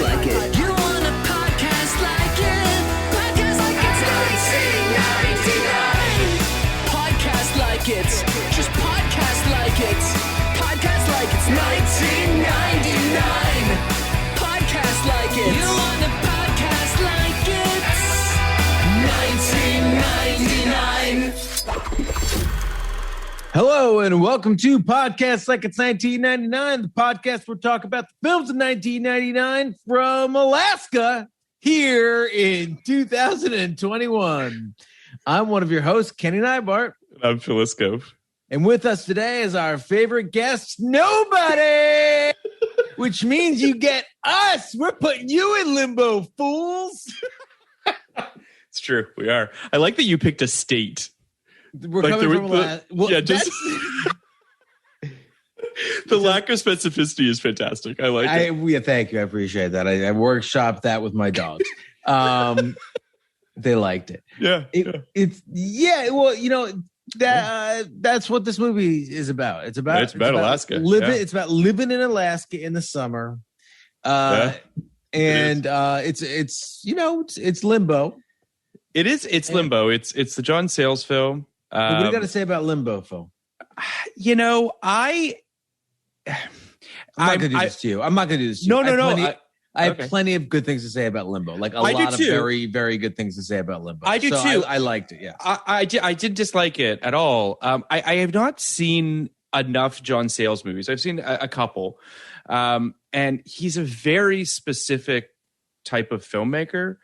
like it. You want a podcast like it? Podcast like it's 1999. Podcast like it. Just podcast like it. Podcast like it's 1999. Podcast like it. You want a podcast like it's 1999. Hello and welcome to Podcast Like It's 1999, the podcast where we talk about the films of 1999 from Alaska here in 2021. I'm one of your hosts, Kenny Neibart. I'm Philoscope. And with us today is our favorite guest, nobody, which means you get us. We're putting you in limbo, fools. It's true. We are. I like that you picked a state. We're coming from Alaska. Well, yeah, just the lack of specificity is fantastic. I like it. Yeah, thank you. I appreciate that. I workshopped that with my dogs. They liked it. Yeah. Well, you know, that's what this movie is about. It's about Alaska. It's about living in Alaska in the summer. It's Limbo. It is. It's Limbo. It's the John Sayles film. What do you got to say about Limbo, Phil? You know, I'm not going to do this to you. I'm not going to do this to you. No. I have plenty of good things to say about Limbo. Like a lot of very, very good things to say about Limbo. I do too. I liked it. Yeah, I did dislike it at all. I have not seen enough John Sayles movies. I've seen a couple, and he's a very specific type of filmmaker.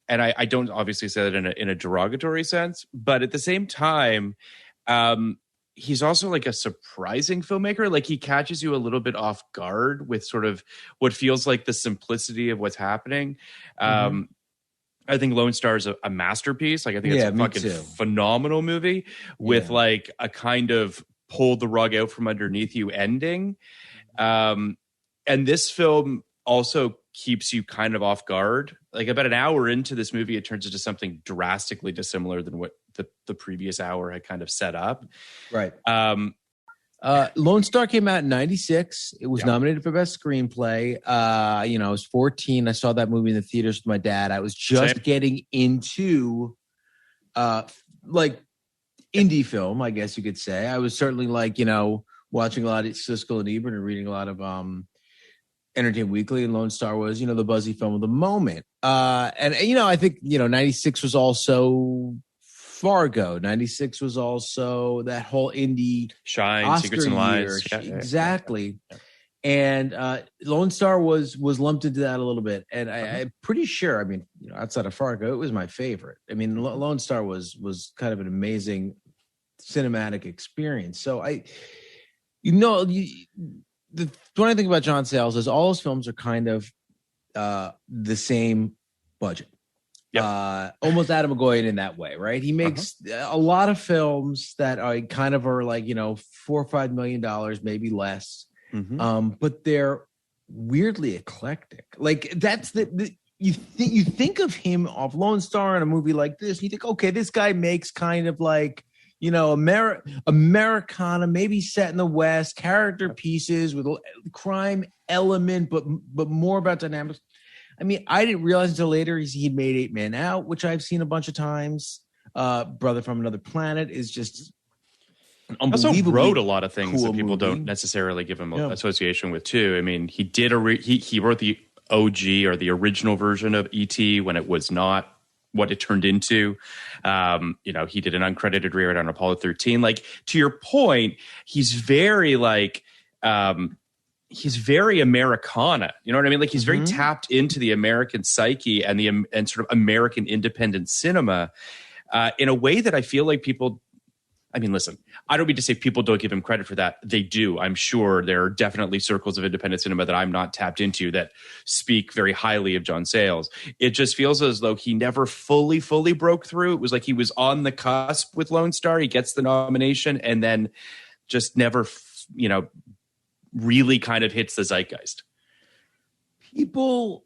And I don't obviously say that in a derogatory sense, but at the same time, he's also like a surprising filmmaker. Like he catches you a little bit off guard with sort of what feels like the simplicity of what's happening. I think Lone Star is a masterpiece. Like I think it's a fucking phenomenal movie with like a kind of pull the rug out from underneath you ending. And this film also keeps you kind of off guard. Like about an hour into this movie, it turns into something drastically dissimilar than what the previous hour had kind of set up. Right. Lone Star came out in 96. It was nominated for Best Screenplay. I was 14. I saw that movie in the theaters with my dad. I was just getting into like indie film, I guess you could say. I was certainly like, watching a lot of Siskel and Ebert and reading a lot of Entertainment Weekly, and Lone Star was, the buzzy film of the moment. I think, 96 was also Fargo. 96 was also that whole indie Shine, Oscar Secrets and Lies. Yeah, exactly. Yeah. And Lone Star was lumped into that a little bit. And I'm pretty sure, outside of Fargo, it was my favorite. Lone Star was kind of an amazing cinematic experience. So the funny thing about John Sayles is all his films are kind of the same budget. Almost Adam McGoyan in that way, right? He makes a lot of films that are kind of like, $4 or $5 million, maybe less. But they're weirdly eclectic. Like that's you think of him off Lone Star in a movie like this, and you think, okay, this guy makes kind of like, Americana, maybe set in the West, character pieces with crime element, but more about dynamics. I didn't realize until later he'd made 8 Men Out, which I've seen a bunch of times. Brother from Another Planet is just unbelievably also wrote a lot of things that people movie. Don't necessarily give him association with too. He did he wrote the OG or the original version of E.T. when it was not what it turned into. He did an uncredited rewrite on Apollo 13. Like, to your point, he's very like, he's very Americana. You know what I mean? Like he's very tapped into the American psyche and sort of American independent cinema in a way that I feel like people, listen, I don't mean to say people don't give him credit for that. They do. I'm sure there are definitely circles of independent cinema that I'm not tapped into that speak very highly of John Sayles. It just feels as though he never fully broke through. It was like he was on the cusp with Lone Star. He gets the nomination and then just never, really kind of hits the zeitgeist. People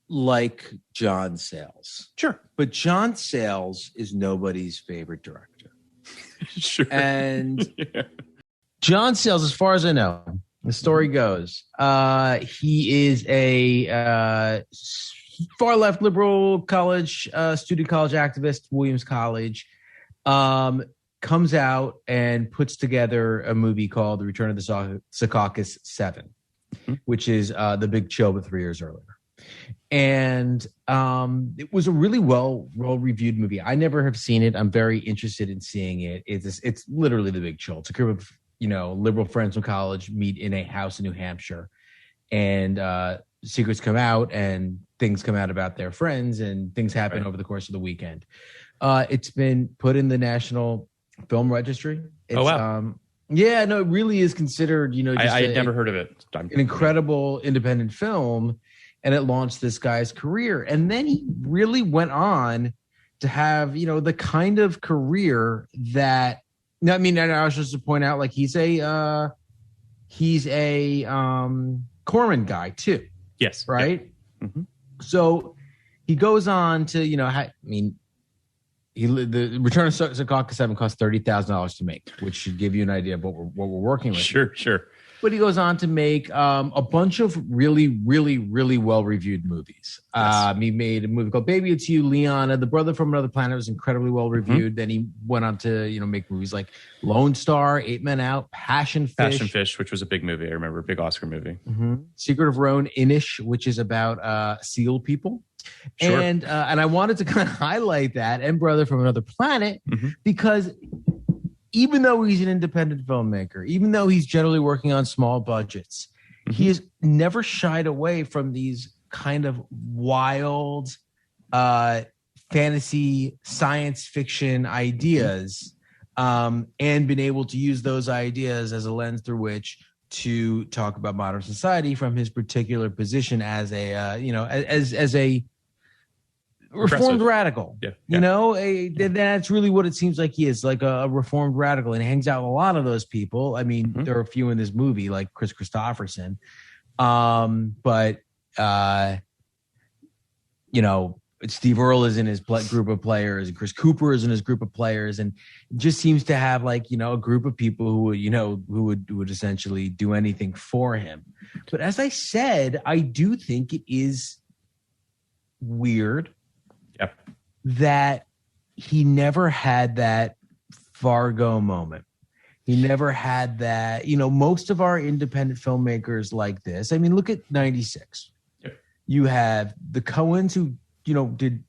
like John Sayles. Sure. But John Sayles is nobody's favorite director. Sure. And John Sayles, as far as I know, The story goes, he is a far left liberal college student college activist, Williams College. Comes out and puts together a movie called The Return of the Secaucus 7, which is the Big Chill, but 3 years earlier. And it was a really well reviewed movie. I never have seen it. I'm very interested in seeing it. It's literally The Big Chill. It's a group of liberal friends from college meet in a house in New Hampshire, and secrets come out and things come out about their friends, and things happen over the course of the weekend. It's been put in the National Film Registry. It's, oh wow! Yeah, no, it really is considered. I had never heard of it. An incredible independent film, and it launched this guy's career. And then he really went on to have the kind of career that. I mean, and I was just to point out, like he's a Corman guy too. Yes. Right. Yep. Mm-hmm. So he goes on to the Return of Secaucus 7 cost $30,000 to make, which should give you an idea of what we're working with. Sure. But he goes on to make a bunch of really, really, really well-reviewed movies. Yes. He made a movie called Baby It's You, Liana, The Brother from Another Planet was incredibly well-reviewed. Then he went on to make movies like Lone Star, 8 Men Out, Passion Fish, which was a big movie. I remember, a big Oscar movie. Secret of Roan Inish, which is about seal people. Sure. And I wanted to kind of highlight that, and Brother from Another Planet, because even though he's an independent filmmaker, even though he's generally working on small budgets, he has never shied away from these kind of wild fantasy science fiction ideas, and been able to use those ideas as a lens through which to talk about modern society from his particular position as a as a reformed radical. That's really what it seems like he is, like a reformed radical, and hangs out with a lot of those people. I mean, there are a few in this movie, like Chris Christopherson, but Steve Earle is in his group of players, and Chris Cooper is in his group of players, and just seems to have a group of people who would essentially do anything for him. But as I said, I do think it is weird that he never had that Fargo moment. He never had that. Most of our independent filmmakers like this. I mean, look at 96. You have the Coens who did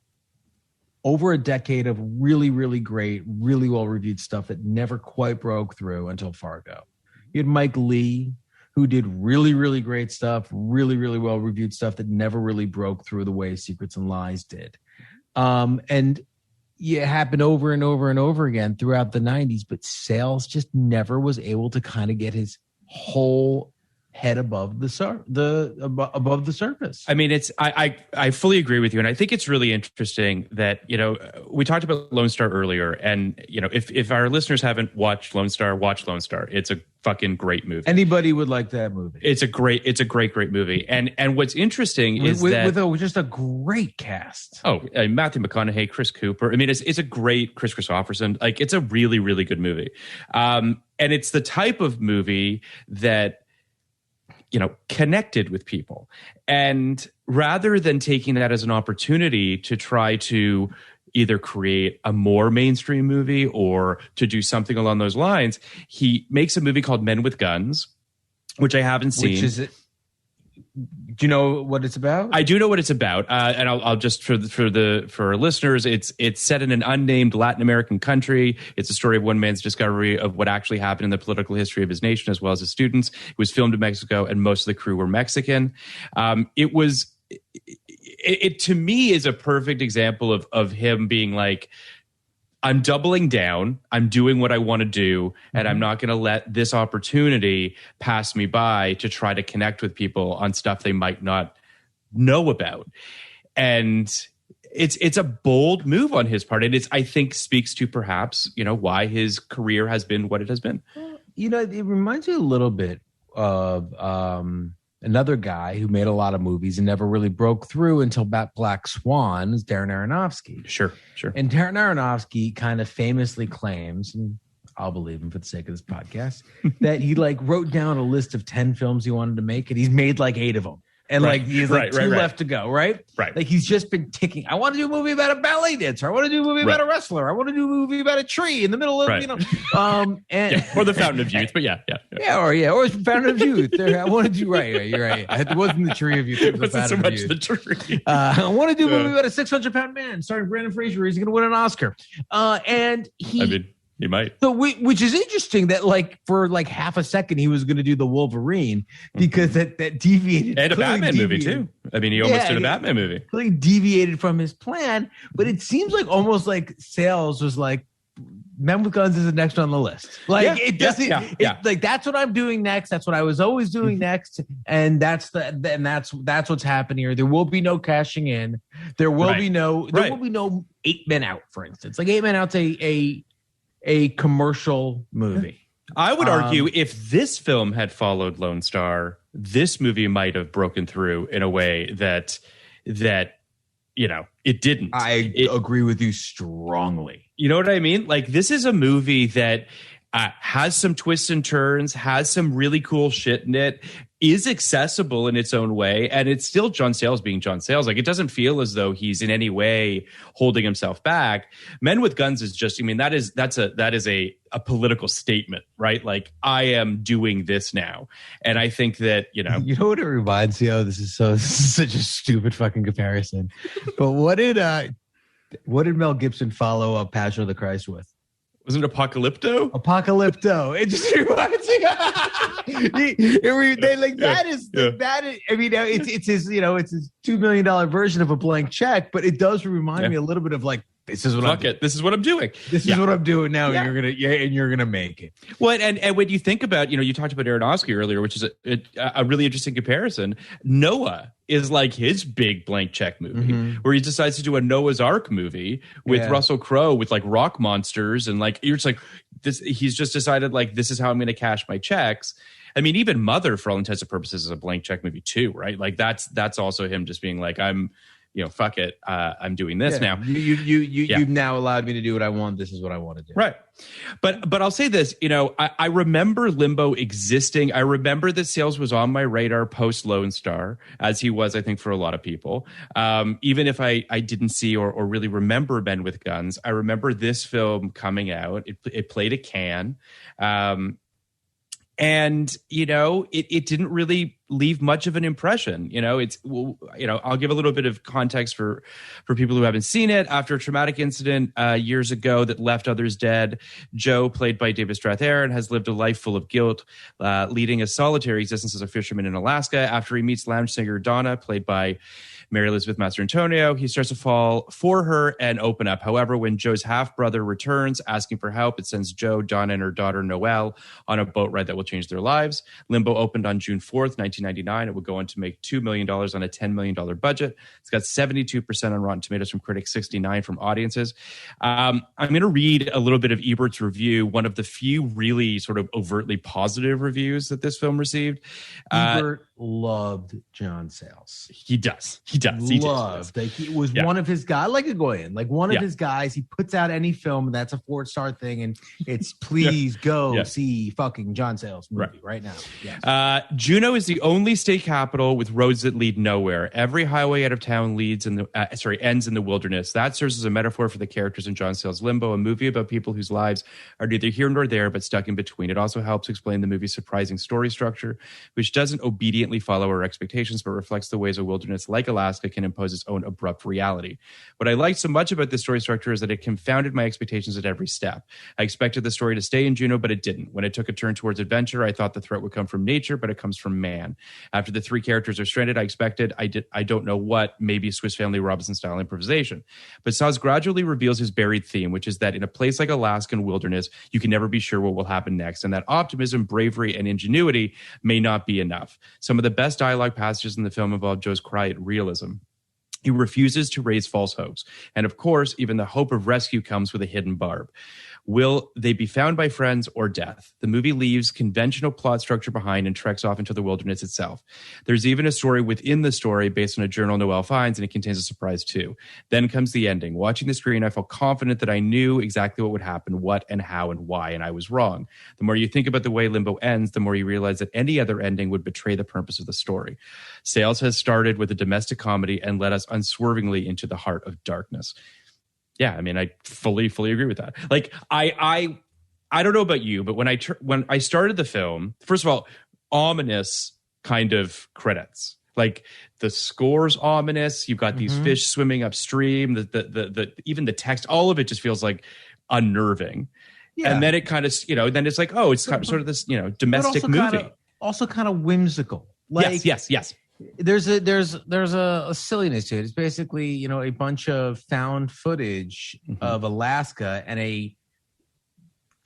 over a decade of really, really great, really well-reviewed stuff that never quite broke through until Fargo. You had Mike Lee, who did really, really great stuff, really, really well-reviewed stuff that never really broke through the way Secrets and Lies did. And it happened over and over and over again throughout the 90s, but Sayles just never was able to kind of get his whole head above the surface. I mean, I fully agree with you, and I think it's really interesting that we talked about Lone Star earlier, and if our listeners haven't watched Lone Star, watch Lone Star. It's a fucking great movie. Anybody would like that movie. It's a great movie, and what's interesting is that with just a great cast. Matthew McConaughey, Chris Cooper. I mean, it's a great Chris Christopherson. Like, it's a really, really good movie, and it's the type of movie that connected with people. And rather than taking that as an opportunity to try to either create a more mainstream movie or to do something along those lines, he makes a movie called Men with Guns, which I haven't seen. Do you know what it's about? I do know what it's about, and I'll just for our listeners, it's set in an unnamed Latin American country. It's a story of one man's discovery of what actually happened in the political history of his nation, as well as his students. It was filmed in Mexico, and most of the crew were Mexican. It to me is a perfect example of him being like, I'm doubling down. I'm doing what I want to do, and I'm not going to let this opportunity pass me by to try to connect with people on stuff they might not know about. And it's a bold move on his part, and I think speaks to perhaps why his career has been what it has been. It reminds me a little bit of another guy who made a lot of movies and never really broke through until Black Swan, is Darren Aronofsky. Sure. And Darren Aronofsky kind of famously claims, and I'll believe him for the sake of this podcast, that he like wrote down a list of 10 films he wanted to make, and he's made like 8 of them. And like he's like two left to go, right? Right. Like he's just been ticking. I want to do a movie about a ballet dancer. I want to do a movie about a wrestler. I want to do a movie about a tree in the middle of and or the Fountain of Youth. But yeah, or Fountain of Youth. I want to do you're right. It wasn't the Tree of Youth. It wasn't so much the tree. I want to do a movie about a 600-pound man starring Brandon Fraser. He's going to win an Oscar. And he might. So, which is interesting that like for like half a second he was going to do the Wolverine because that deviated. And a Batman movie too. I mean, he almost did a Batman movie. Clearly deviated from his plan, but it seems like almost like Sayles was like, Men with Guns is the next on the list. Like it doesn't. Like that's what I'm doing next. That's what I was always doing next, and that's what's happening here. There will be no cashing in. There will be no. There will be no 8 Men Out, for instance. Like 8 Men Out's a commercial movie. I would argue if this film had followed Lone Star, this movie might have broken through in a way that it didn't. I agree with you strongly. You know what I mean? Like this is a movie that has some twists and turns, has some really cool shit in it, is accessible in its own way, and it's still John Sayles being John Sayles. Like it doesn't feel as though he's in any way holding himself back. Men with Guns is just, I mean, that is a political statement, right? Like I am doing this now, and I think that you know what it reminds me of. This is such a stupid fucking comparison, but what did Mel Gibson follow up Passion of the Christ with? Was it Apocalypto? Apocalypto. It just reminds me. That is. I mean, it's his. It's his $2 million version of a blank check, but it does remind me a little bit of like, this is what I'm doing. This is what I'm doing. This is what I'm doing now. Yeah. And you're gonna make it. Well, and when you think about, you talked about Aronofsky earlier, which is a really interesting comparison. Noah is like his big blank check movie where he decides to do a Noah's Ark movie with Russell Crowe with like rock monsters and like you're just like this. He's just decided like this is how I'm going to cash my checks. I mean, even Mother, for all intents and purposes, is a blank check movie too, right? Like that's also him just being like fuck it, I'm doing this now. You've now allowed me to do what I want. This is what I want to do. Right. But I'll say this, I remember Limbo existing. I remember that Sayles was on my radar post Lone Star, as he was, I think, for a lot of people. Even if I didn't see or really remember Men with Guns, I remember this film coming out. It played at Cannes. And, it didn't really leave much of an impression. I'll give a little bit of context for people who haven't seen it. After a traumatic incident years ago that left others dead, Joe, played by David Strathairn, has lived a life full of guilt, leading a solitary existence as a fisherman in Alaska. After he meets lounge singer Donna, played by Mary Elizabeth Mastrantonio, he starts to fall for her and open up. However, when Joe's half-brother returns asking for help, it sends Joe, Donna, and her daughter Noelle on a boat ride that will change their lives. Limbo opened on June 4th, 1999. It would go on to make $2 million on a $10 million budget. It's got 72% on Rotten Tomatoes from critics, 69% from audiences. I'm going to read a little bit of Ebert's review, one of the few really sort of overtly positive reviews that this film received. Ebert loved John Sayles. He does. Loved. Like he was one of his guys, like a Goyen, like one of his guys. He puts out any film that's a 4-star thing, and it's please go see fucking John Sayles movie right now. Yes. Juneau is the only state capital with roads that lead nowhere. Every highway out of town ends in the wilderness. That serves as a metaphor for the characters in John Sayles' Limbo, a movie about people whose lives are neither here nor there, but stuck in between. It also helps explain the movie's surprising story structure, which doesn't obediently follow our expectations, but reflects the ways a wilderness like Alaska can impose its own abrupt reality. What I liked so much about this story structure is that it confounded my expectations at every step. I expected the story to stay in Juneau, but it didn't. When it took a turn towards adventure, I thought the threat would come from nature, but it comes from man. After the 3 characters are stranded, I expected, I don't know what, maybe Swiss Family Robinson-style improvisation. But Sayles gradually reveals his buried theme, which is that in a place like Alaskan wilderness, you can never be sure what will happen next, and that optimism, bravery, and ingenuity may not be enough. Some of the best dialogue passages in the film involve Joe's cry at realism. He refuses to raise false hopes. And of course, even the hope of rescue comes with a hidden barb. Will they be found by friends or death? The movie leaves conventional plot structure behind and treks off into the wilderness itself. There's even a story within the story based on a journal Noelle finds, and it contains a surprise too. Then comes the ending. Watching the screen, I felt confident that I knew exactly what would happen, what and how and why, and I was wrong. The more you think about the way Limbo ends, the more you realize that any other ending would betray the purpose of the story. Sayles has started with a domestic comedy and led us unswervingly into the heart of darkness. Yeah, I mean, I fully agree with that. Like, I don't know about you, but when I started the film, first of all, ominous kind of credits. Like the score's ominous. You've got these fish swimming upstream. The even the text, all of it just feels like unnerving. Yeah. And then it kind of, then it's like, oh, it's sort of this, domestic movie. Also kind of whimsical. Like, yes. There's a silliness to it. It's basically, a bunch of found footage of Alaska and a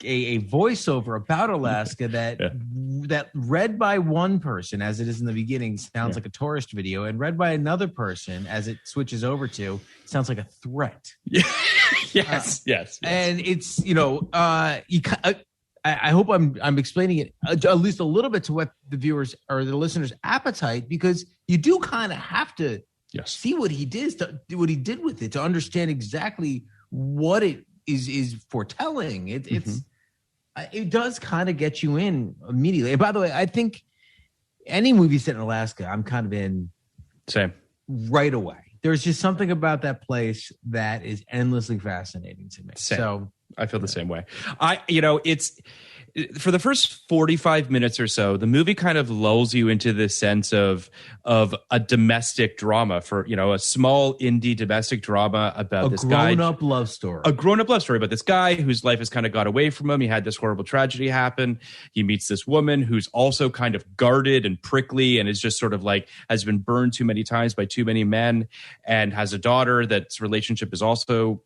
voiceover about Alaska that read by one person, as it is in the beginning, sounds like a tourist video, and read by another person as it switches over to sounds like a threat. Yes. And it's I hope I'm explaining it at least a little bit to what the viewers or the listeners' appetite, because you do kind of have to see what he did with it to understand exactly what it is foretelling. It does kind of get you in immediately. And by the way, I think any movie set in Alaska, I'm kind of in right away. There's just something about that place that is endlessly fascinating to me. So I feel the same way. It's for the first 45 minutes or so, the movie kind of lulls you into this sense of a domestic drama for, a small indie domestic drama about this guy. A grown-up love story about this guy whose life has kind of got away from him. He had this horrible tragedy happen. He meets this woman who's also kind of guarded and prickly and is just sort of like has been burned too many times by too many men and has a daughter that's relationship is also,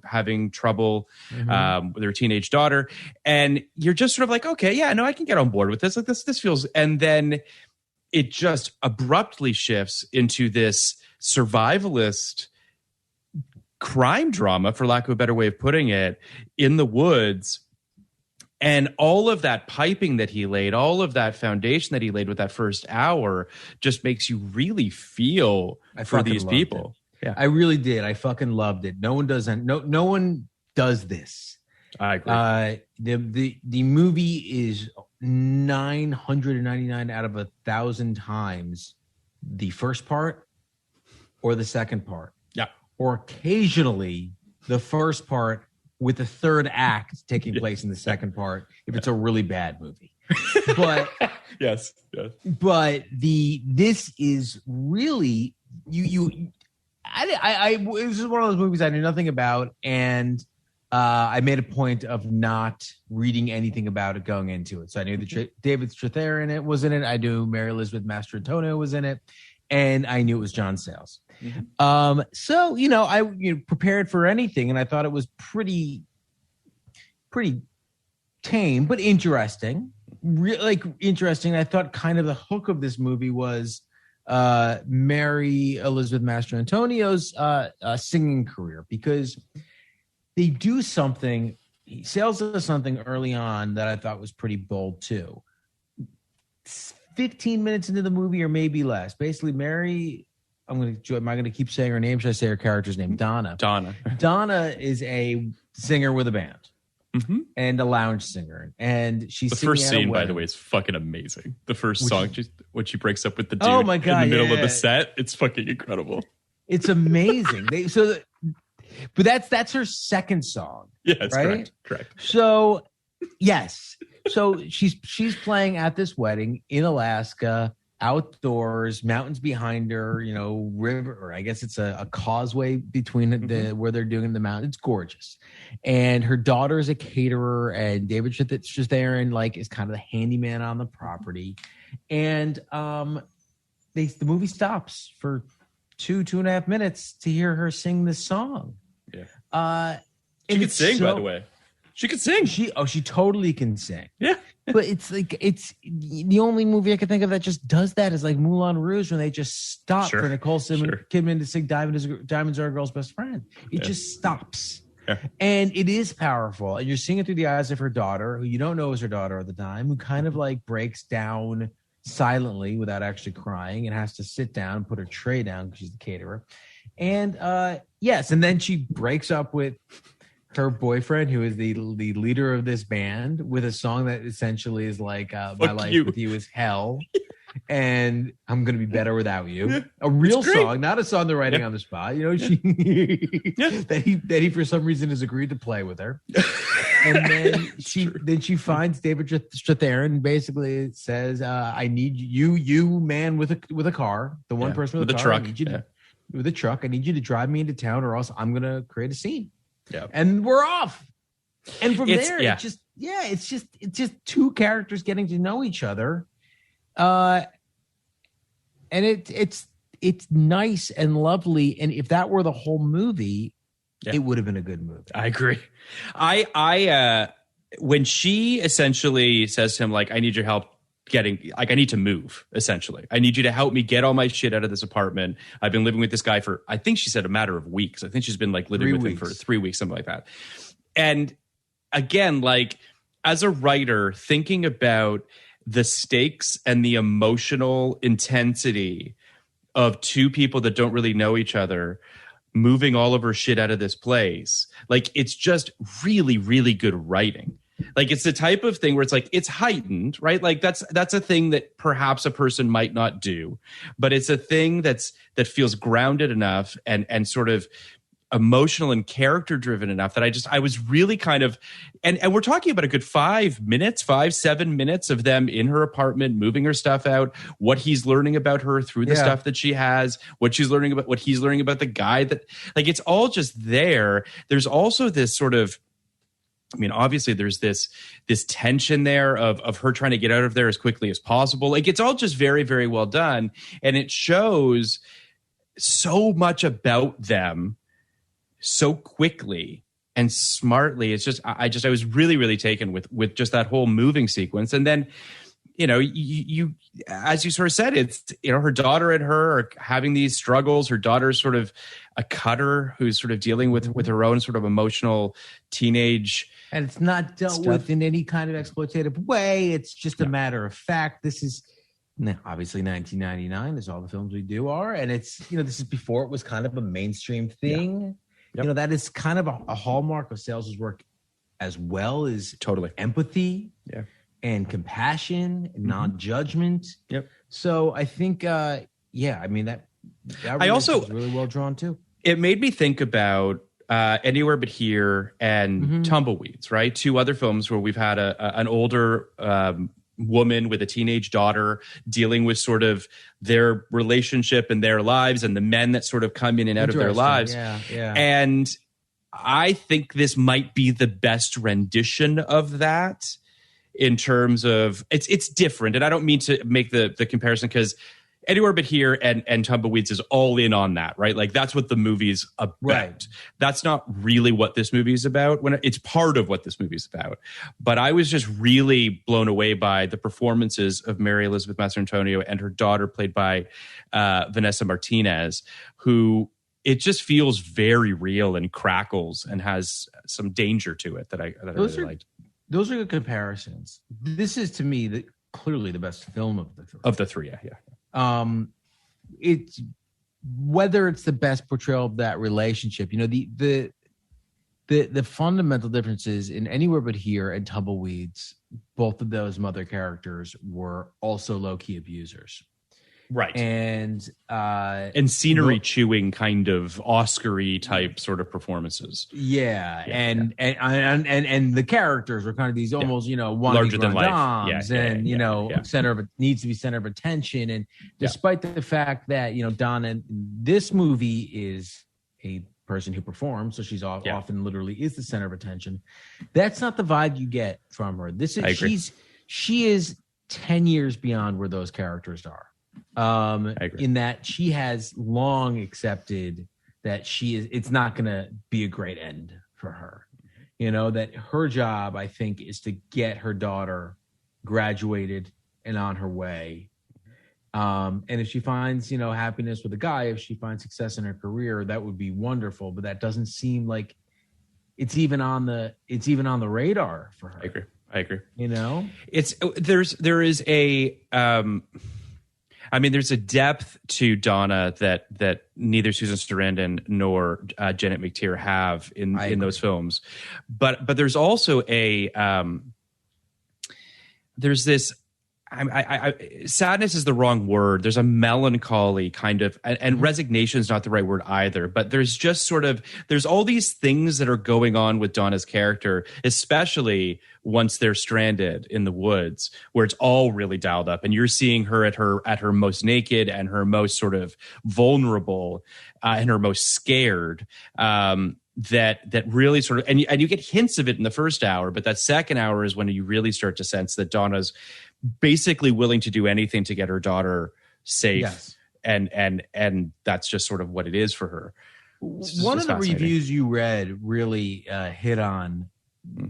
having trouble with her teenage daughter. And you're just sort of like, okay, yeah, no, I can get on board with this. Like this feels, and then it just abruptly shifts into this survivalist crime drama, for lack of a better way of putting it, in the woods. And all of that piping that he laid, all of that foundation that he laid with that first hour just makes you really feel for these people. Yeah, I really did. I fucking loved it. No one does this. I agree. The movie is 999 out of 1,000 times the first part or the second part. Yeah. Or occasionally the first part with the third act taking place in the second part if it's a really bad movie. But yes. But this is really this is one of those movies I knew nothing about, and I made a point of not reading anything about it going into it. So I knew that David Strathairn was in it. I knew Mary Elizabeth Mastrantonio was in it, and I knew it was John Sayles. So I prepared for anything, and I thought it was pretty tame but interesting. Interesting. I thought kind of the hook of this movie was Mary Elizabeth Mastrantonio's singing career, because they do something. Sayles does something early on that I thought was pretty bold too. 15 minutes into the movie, or maybe less. Basically, Mary. Am I going to keep saying her name? Should I say her character's name? Donna. Donna is a singer with a band and a lounge singer, and she's the first scene. By the way, is fucking amazing. The first song, when she breaks up with the dude in the middle of the set, it's fucking incredible. It's amazing. But that's her second song. Yes, right? Correct. So, yes. So she's playing at this wedding in Alaska, outdoors, mountains behind her, river, or I guess it's a causeway between where they're doing the mountain. It's gorgeous. And her daughter is a caterer, and David Strathairn is kind of the handyman on the property. And the movie stops for 2.5 minutes to hear her sing this song. Yeah. She could sing, by the way. She could sing. She totally can sing. Yeah. But it's the only movie I can think of that just does that is like Moulin Rouge, when they just stop for Nicole Kidman to sing Diamonds Are a Girl's Best Friend. It just stops. And it is powerful. And you're seeing it through the eyes of her daughter, who you don't know is her daughter at the time, who kind of like breaks down silently without actually crying and has to sit down and put her tray down because she's the caterer. And yes, and then she breaks up with her boyfriend, who is the leader of this band, with a song that essentially is like my life with you is hell. And I'm going to be better without you. A real song, not a song they're writing on the spot. You know, she that he for some reason has agreed to play with her. And then she finds David Strathairn and basically says, "I need you man with a car, the one person with a car, truck, with a truck. I need you to drive me into town, or else I'm going to create a scene." Yeah, and we're off. And from there, it's just two characters getting to know each other. And it's nice and lovely. And if that were the whole movie, it would have been a good movie. I agree. I when she essentially says to him, like, I need your help I need to move, essentially. I need you to help me get all my shit out of this apartment. I've been living with this guy for, I think she said a matter of weeks. I think she's been like living with him for 3 weeks, something like that. And again, like, as a writer, thinking about the stakes and the emotional intensity of two people that don't really know each other moving all of her shit out of this place. Like, it's just really, really good writing. Like, it's the type of thing where it's like, it's heightened, right? Like, that's a thing that perhaps a person might not do, but it's a thing that feels grounded enough and sort of emotional and character driven enough that I was really kind of, and we're talking about a good 7 minutes of them in her apartment, moving her stuff out, what he's learning about her through the stuff that she has, what he's learning about the guy, that, like, it's all just there. There's also this sort of, I mean, obviously there's this tension there of her trying to get out of there as quickly as possible. Like, it's all just very, very well done. And it shows so much about them so quickly and smartly. It's just, I was really, really taken with just that whole moving sequence. And then, you know, you as you sort of said, it's, you know, her daughter and her are having these struggles. Her daughter's sort of a cutter who's sort of dealing with her own sort of emotional teenage. And it's not dealt with in any kind of exploitative way. It's just a matter of fact. This is obviously 1999, as all the films we do are. And it's, you know, this is before it was kind of a mainstream thing. Yeah. Yep. You know, that is kind of a hallmark of Sayles' work, as well as empathy and compassion and non-judgment. Yep. So I think, I mean, that was really well drawn too. It made me think about Anywhere But Here and Tumbleweeds, right? Two other films where we've had an older woman with a teenage daughter dealing with sort of their relationship and their lives and the men that sort of come in and out of their lives. Yeah. And I think this might be the best rendition of that in terms of it's different. And I don't mean to make the comparison, because Anywhere But Here and Tumbleweeds is all in on that, right? Like, that's what the movie's about. Right. That's not really what this movie is about. It's part of what this movie's about. But I was just really blown away by the performances of Mary Elizabeth Mastrantonio and her daughter, played by Vanessa Martinez, who it just feels very real and crackles and has some danger to it that I really liked. Those are good comparisons. This is, to me, clearly the best film of the three. Of the three, yeah. It's whether it's the best portrayal of that relationship. You know, the fundamental differences in Anywhere But Here and Tumbleweeds, both of those mother characters were also low-key abusers. Right. And scenery chewing kind of Oscar-y type sort of performances. And the characters were kind of these almost, you know, larger than life. Needs to be center of attention. And despite the fact that, you know, Donna in this movie is a person who performs, so she's often literally is the center of attention. That's not the vibe you get from her. She is 10 years beyond where those characters are. In that she has long accepted that it's not going to be a great end for her. You know, that her job, I think, is to get her daughter graduated and on her way. And if she finds, you know, happiness with a guy, if she finds success in her career, that would be wonderful. But that doesn't seem like it's even on the radar for her. I agree. You know, there is a there's a depth to Donna that neither Susan Sarandon nor Janet McTeer have in those films, but there's also there's this. Sadness is the wrong word. There's a melancholy kind of, and resignation is not the right word either. But there's just there's all these things that are going on with Donna's character, especially once they're stranded in the woods, where it's all really dialed up, and you're seeing her at her most naked and her most sort of vulnerable and her most scared. That really sort of, and you get hints of it in the first hour, but that second hour is when you really start to sense that Donna's basically willing to do anything to get her daughter safe. Yes. And that's just sort of what it is for her. One of the reviews you read really hit on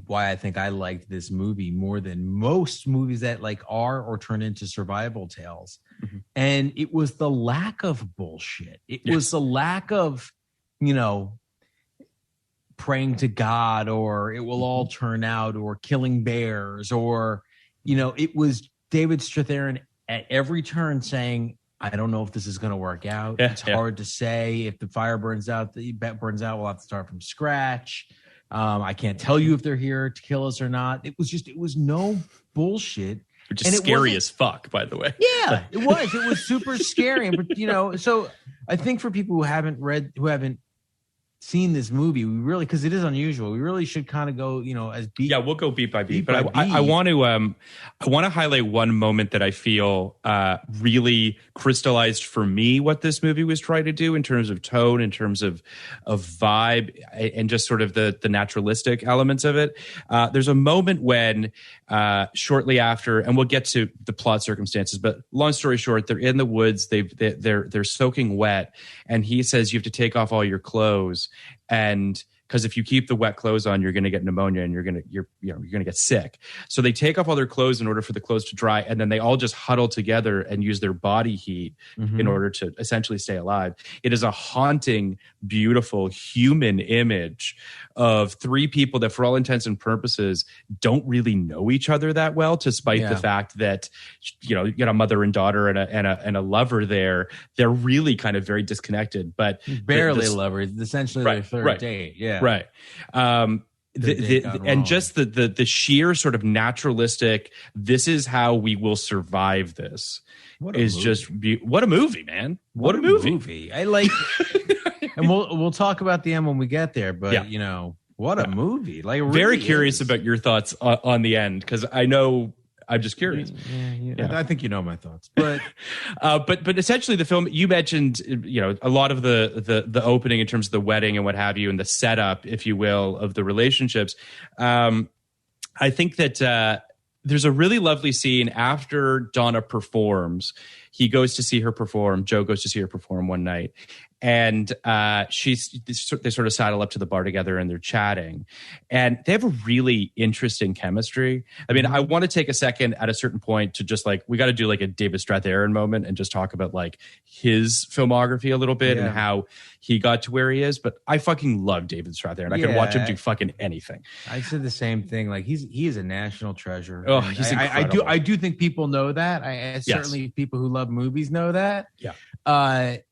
why I think I liked this movie more than most movies that like are or turn into survival tales. Mm-hmm. And it was the lack of bullshit. It was the lack of, praying to God, or it will all turn out, or killing bears, or, it was David Strathairn at every turn saying, I don't know if this is going to work out. It's hard to say. If the fire burns out, we'll have to start from scratch. I can't tell you if they're here to kill us or not. It was no bullshit. Which is scary as fuck, by the way. Yeah, it was. It was super scary. But, so I think for people who haven't seen this movie, we really, because it is unusual, we really should kind of go, as beat. Yeah, we'll go beat by beat. But I want to highlight one moment that I feel really crystallized for me what this movie was trying to do in terms of tone, in terms of vibe, and just sort of the naturalistic elements of it. There's a moment when shortly after, and we'll get to the plot circumstances, but long story short, they're in the woods, they're soaking wet, and he says you have to take off all your clothes. And because if you keep the wet clothes on, you're going to get pneumonia and you're going to get sick. So they take off all their clothes in order for the clothes to dry, and then they all just huddle together and use their body heat in order to essentially stay alive. It is a haunting, beautiful human image of three people that, for all intents and purposes, don't really know each other that well, despite the fact that you got a mother and daughter and a lover there. They're really kind of very disconnected, but barely lovers. Essentially their third date. Yeah. Right. And just the sheer sort of naturalistic, this is how we will survive this, is just what a movie, man. What a movie. I like, and we'll talk about the end when we get there, but what a movie. Like, really very curious about your thoughts on the end, because I know, I'm just curious. I think my thoughts, but but essentially the film, you mentioned, a lot of the opening in terms of the wedding and what have you, and the setup, if you will, of the relationships. I think that there's a really lovely scene after Donna performs. He goes to see her perform. Joe goes to see her perform one night. And they sort of saddle up to the bar together and they're chatting. And they have a really interesting chemistry. I mean, I want to take a second at a certain point to just we got to do a David Strathairn moment and just talk about his filmography a little bit and how he got to where he is. But I fucking love David Strathairn. I can watch him do fucking anything. I said the same thing. He is a national treasure. Oh, he's incredible. I do think people know that. Certainly people who love movies know that. Yeah.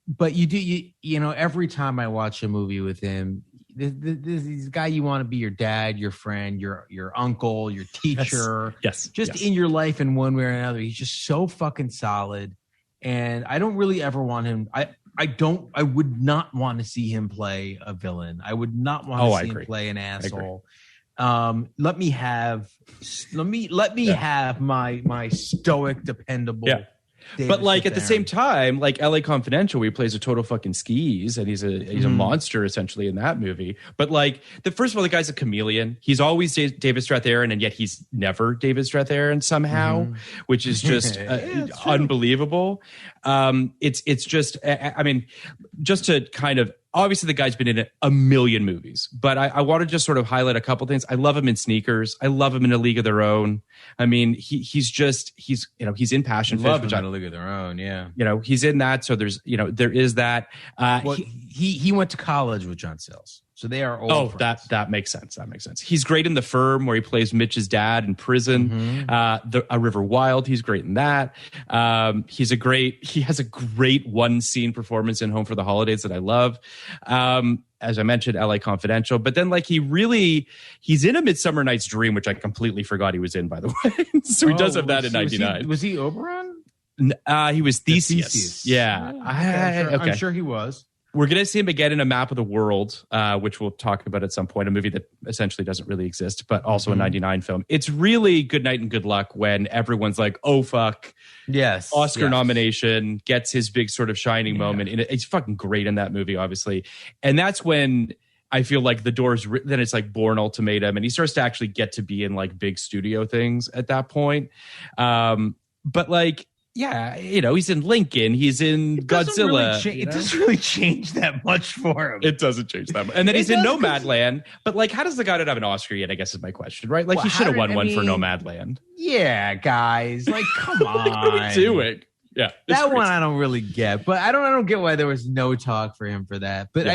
But every time I watch a movie with him, this guy you want to be your dad, your friend, your uncle, your teacher. Yes. In your life in one way or another. He's just so fucking solid. And I don't really ever want him. I would not want to see him play a villain. I would not want to see him play an asshole. Let me have my stoic, dependable. Yeah. David but at the same time, LA Confidential, where he plays a total fucking skis, and he's a monster essentially in that movie. But first of all, the guy's a chameleon. He's always David Strathairn, and yet he's never David Strathairn somehow, which is just unbelievable. It's just, I mean, just to kind of, obviously the guy's been in a million movies, but I want to just sort of highlight a couple things. I love him in Sneakers. I love him in A League of Their Own. I mean, he's in Passion Fish. Love him in A League of Their Own, yeah. He's in that, so there's, there is that. He went to college with John Sayles. So they are old friends. That makes sense. That makes sense. He's great in The Firm, where he plays Mitch's dad in prison. A River Wild, he's great in that. He has a great one scene performance in Home for the Holidays that I love. As I mentioned, LA Confidential, but then like he's in A Midsummer Night's Dream, which I completely forgot he was in, by the way. So he does have that in 99. Was he Oberon? He was Theseus. Yeah. I'm sure he was. We're going to see him again in A Map of the World, which we'll talk about at some point, a movie that essentially doesn't really exist, but also a 99 film. It's really Good Night and Good Luck when everyone's like, oh, fuck. Yes. Oscar nomination, gets his big sort of shining moment. And he's fucking great in that movie, obviously. And that's when I feel like the doors, then it's like Bourne Ultimatum, and he starts to actually get to be in like big studio things at that point. But like, yeah, he's in Lincoln. He's in Godzilla. It doesn't really change that much for him. It doesn't change that much. And then he's in Nomadland. But like, how does the guy not have an Oscar yet, I guess is my question, right? Like, he should have won one for Nomadland. Yeah, guys. Like, come on. What are we doing? Yeah. That one I don't really get. But I don't get why there was no talk for him for that. But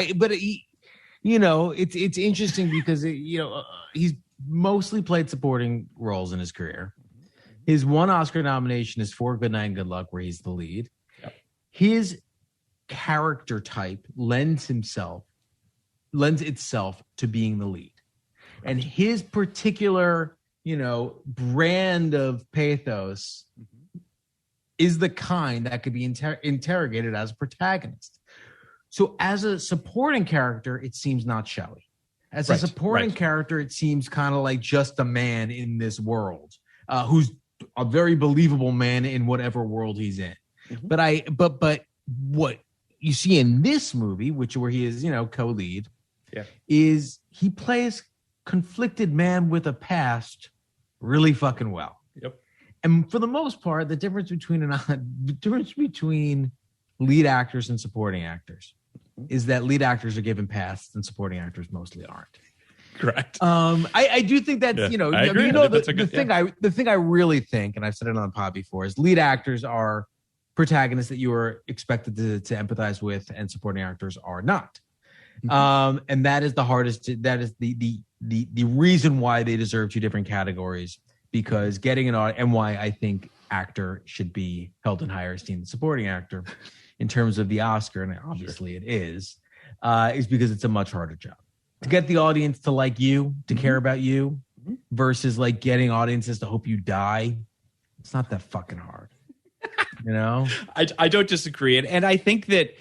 it's interesting because he's mostly played supporting roles in his career. His one Oscar nomination is for Good Night and Good Luck, where he's the lead. Yep. His character type lends itself to being the lead. Right. And his particular, brand of pathos is the kind that could be interrogated as a protagonist. So as a supporting character, it seems not showy. As a supporting character, it seems kind of like just a man in this world who's a very believable man in whatever world he's in. Mm-hmm. But what you see in this movie, where he is, co-lead, is he plays conflicted man with a past really fucking well. Yep. And for the most part, the difference between lead actors and supporting actors is that lead actors are given pasts and supporting actors mostly aren't. Correct. I do think that's I agree. The thing I really think, and I've said it on the pod before, is lead actors are protagonists that you are expected to empathize with, and supporting actors are not. Mm-hmm. And that is the hardest. That is the reason why they deserve two different categories, because getting and why I think actor should be held in higher esteem than supporting actor in terms of the Oscar, and obviously it is because it's a much harder job. To get the audience to like you, to care about you, versus like getting audiences to hope you die. It's not that fucking hard. I don't disagree. And I think that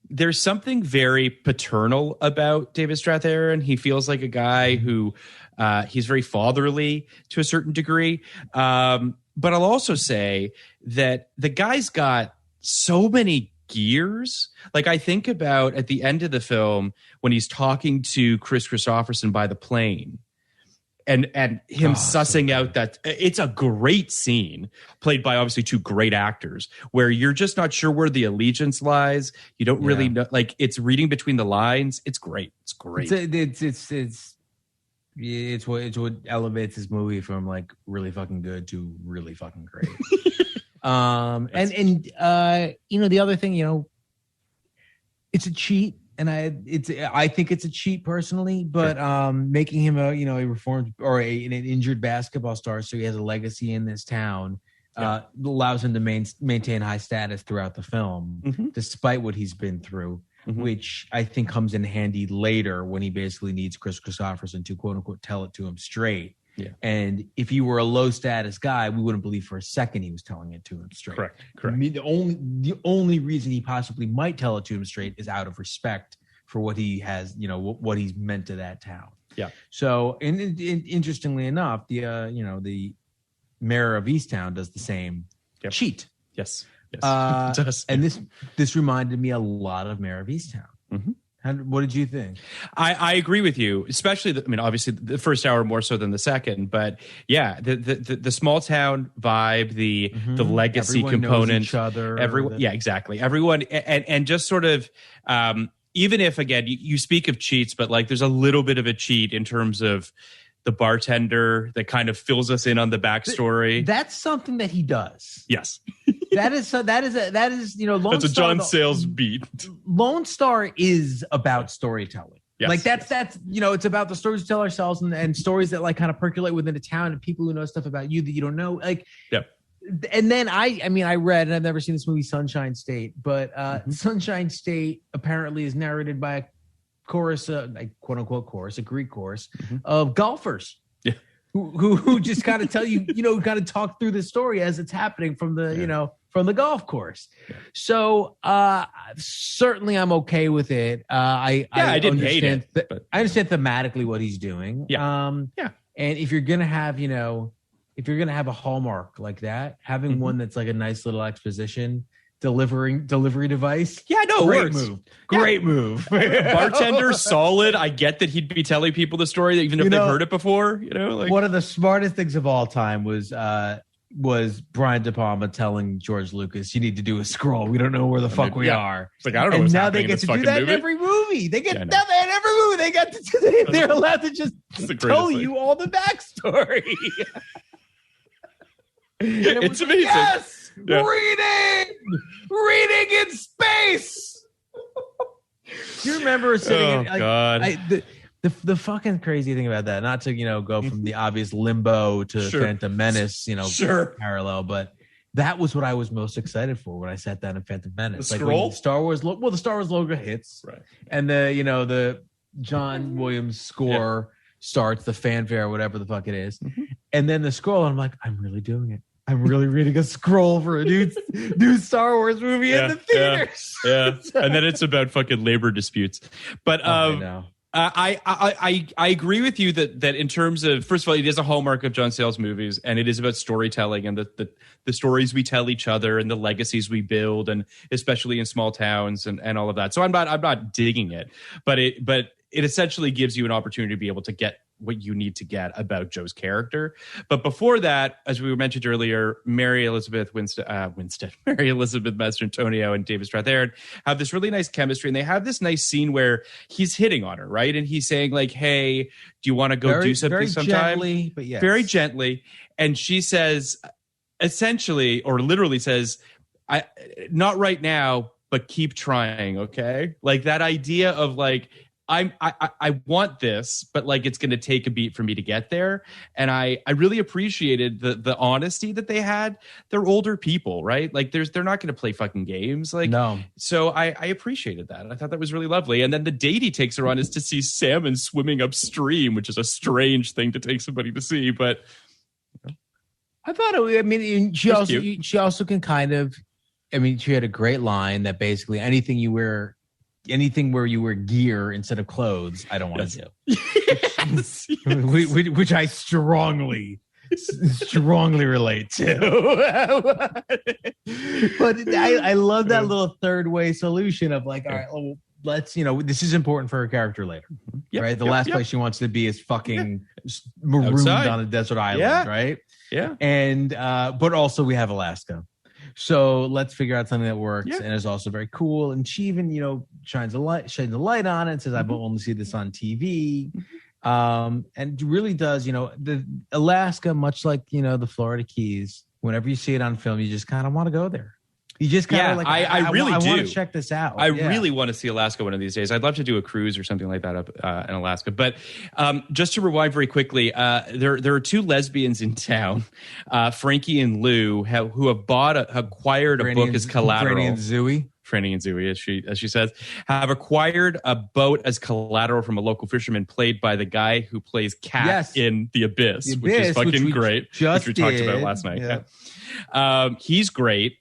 there's something very paternal about David Strathairn. He feels like a guy who he's very fatherly to a certain degree. But I'll also say that the guy's got so many gears. Like, I think about at the end of the film when he's talking to Chris Christopherson by the plane and him sussing out that it's a great scene played by obviously two great actors where you're just not sure where the allegiance lies. You don't really know, like, it's reading between the lines. It's great. It's great. It's what elevates this movie from like really fucking good to really fucking great. The other thing, it's a cheat, and I think it's a cheat personally, but making him a reformed or an injured basketball star, so he has a legacy in this town, allows him to maintain high status throughout the film, despite what he's been through, which I think comes in handy later when he basically needs Chris Christopherson to quote unquote tell it to him straight. Yeah. And if he were a low status guy, we wouldn't believe for a second he was telling it to him straight. Correct. I mean, the only reason he possibly might tell it to him straight is out of respect for what he has, what he's meant to that town. Yeah. So, and interestingly enough, the mayor of Easttown does the same cheat. Yes. It does. And this reminded me a lot of Mayor of Easttown. Mm-hmm. What did you think? I agree with you, especially. Obviously, the first hour more so than the second, but yeah, the small town vibe, the legacy everyone component, knows each other. Everyone, exactly. Everyone, and just sort of, even if again you speak of cheats, but like there's a little bit of a cheat in terms of the bartender that kind of fills us in on the backstory. That's something that he does. Yes. That is Lone That's a Star, John Sayles beat. Lone Star is about storytelling. Yes, like that's it's about the stories we tell ourselves and stories that like kind of percolate within a town and people who know stuff about you that you don't know. Like, Yep. And then I read, and I've never seen this movie, Sunshine State, but Sunshine State apparently is narrated by a chorus, like quote unquote chorus, a Greek chorus of golfers. Yeah. Who just kind of tell you, kind of talk through the story as it's happening from the, from the golf course. Yeah. So certainly I'm okay with it. I didn't hate it. I understand thematically what he's doing. Yeah. And if you're gonna have, if you're gonna have a hallmark like that, having one that's like a nice little exposition, delivery device. Yeah, no, great works. move. Great move. Bartender, solid. I get that he'd be telling people the story, even if they've heard it before. Like one of the smartest things of all time was Brian De Palma telling George Lucas, "You need to do a scroll. We don't know where the fuck we are." It's like I don't know. And what's now they get to do that movie. in every movie. They get that in every movie. They got to. They're allowed to just tell you all the backstory. It's amazing. Yes, reading in space. Do you remember sitting? God. The fucking crazy thing about that, not to go from the obvious Limbo to Phantom Menace, parallel, but that was what I was most excited for when I sat down in Phantom Menace. The like scroll? when Star Wars, the Star Wars logo hits, right, and the John Williams score starts, the fanfare, whatever the fuck it is, and then the scroll. I'm like, I'm really doing it. I'm really reading a scroll for a new Star Wars movie in the theaters. Yeah. And then it's about fucking labor disputes. But I agree with you that in terms of, first of all, it is a hallmark of John Sayles movies, and it is about storytelling and the stories we tell each other and the legacies we build, and especially in small towns and all of that. So I'm not digging it, but it essentially gives you an opportunity to be able to get what you need to get about Joe's character. But before that, as we mentioned earlier, Mary Elizabeth Mastrantonio and David Strathairn have this really nice chemistry, and they have this nice scene where he's hitting on her, right? And he's saying like, "Hey, do you want to go do something very sometime?" Gently, but yes. Very gently. And she says, essentially, or literally says, not right now, but keep trying, okay? Like that idea of like, I want this, but like it's going to take a beat for me to get there. And I really appreciated the honesty that they had. They're older people, right? Like they're not going to play fucking games. Like, no. So I appreciated that. I thought that was really lovely. And then the date he takes her on is to see salmon swimming upstream, which is a strange thing to take somebody to see. But I thought she also can kind of, she had a great line that basically anything where you wear gear instead of clothes, I don't want to do. Yes. Which I strongly relate to. But I love that little third way solution of like, all right, well, let's, this is important for her character later, right? The last place she wants to be is fucking marooned outside on a desert island, right? Yeah. And, but also we have Alaska. So let's figure out something that works and is also very cool. And she even, shines a light on it and says, I will only see this on TV. And really does, the Alaska, much like, the Florida Keys, whenever you see it on film, you just kind of want to go there. You just kind of I really do. I want to check this out. I really want to see Alaska one of these days. I'd love to do a cruise or something like that up in Alaska. But just to rewind very quickly, there are two lesbians in town, Frankie and Lou, who have acquired a book as collateral. Franny and Zooey, as she says, have acquired a boat as collateral from a local fisherman played by the guy who plays Cat in The Abyss, which is fucking great, which we talked about last night. Yeah. He's great.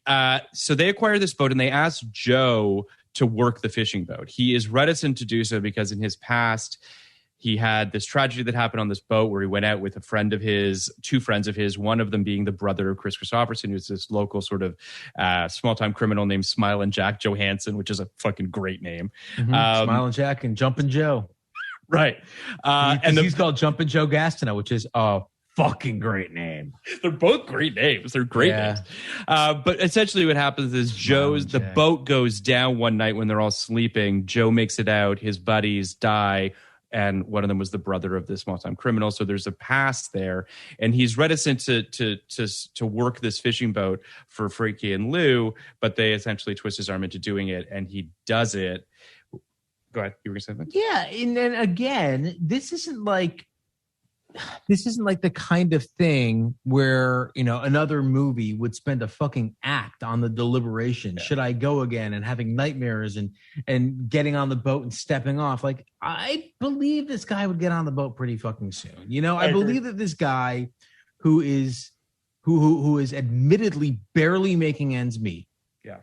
So they acquire this boat and they ask Joe to work the fishing boat. He is reticent to do so because in his past, he had this tragedy that happened on this boat where he went out with two friends of his, one of them being the brother of Chris Christopherson, who's this local sort of small-time criminal named Smilin' Jack Johansson, which is a fucking great name. Smilin' Jack and Jumpin' Joe. Right. And he's called Jumpin' Joe Gastineau, which is a fucking great name. They're both great names. They're great names. But essentially what happens is the boat goes down one night when they're all sleeping. Joe makes it out. His buddies die. And one of them was the brother of this small-time criminal. So there's a past there. And he's reticent to work this fishing boat for Frankie and Lou, but they essentially twist his arm into doing it. And he does it. Go ahead. You were going to say something? Yeah, and then again, this isn't like the kind of thing where, you know, another movie would spend a fucking act on the deliberation. Should I go again, and having nightmares and getting on the boat and stepping off. Like, I believe this guy would get on the boat pretty fucking soon. You know, I believe that this guy who is admittedly barely making ends meet. Yeah.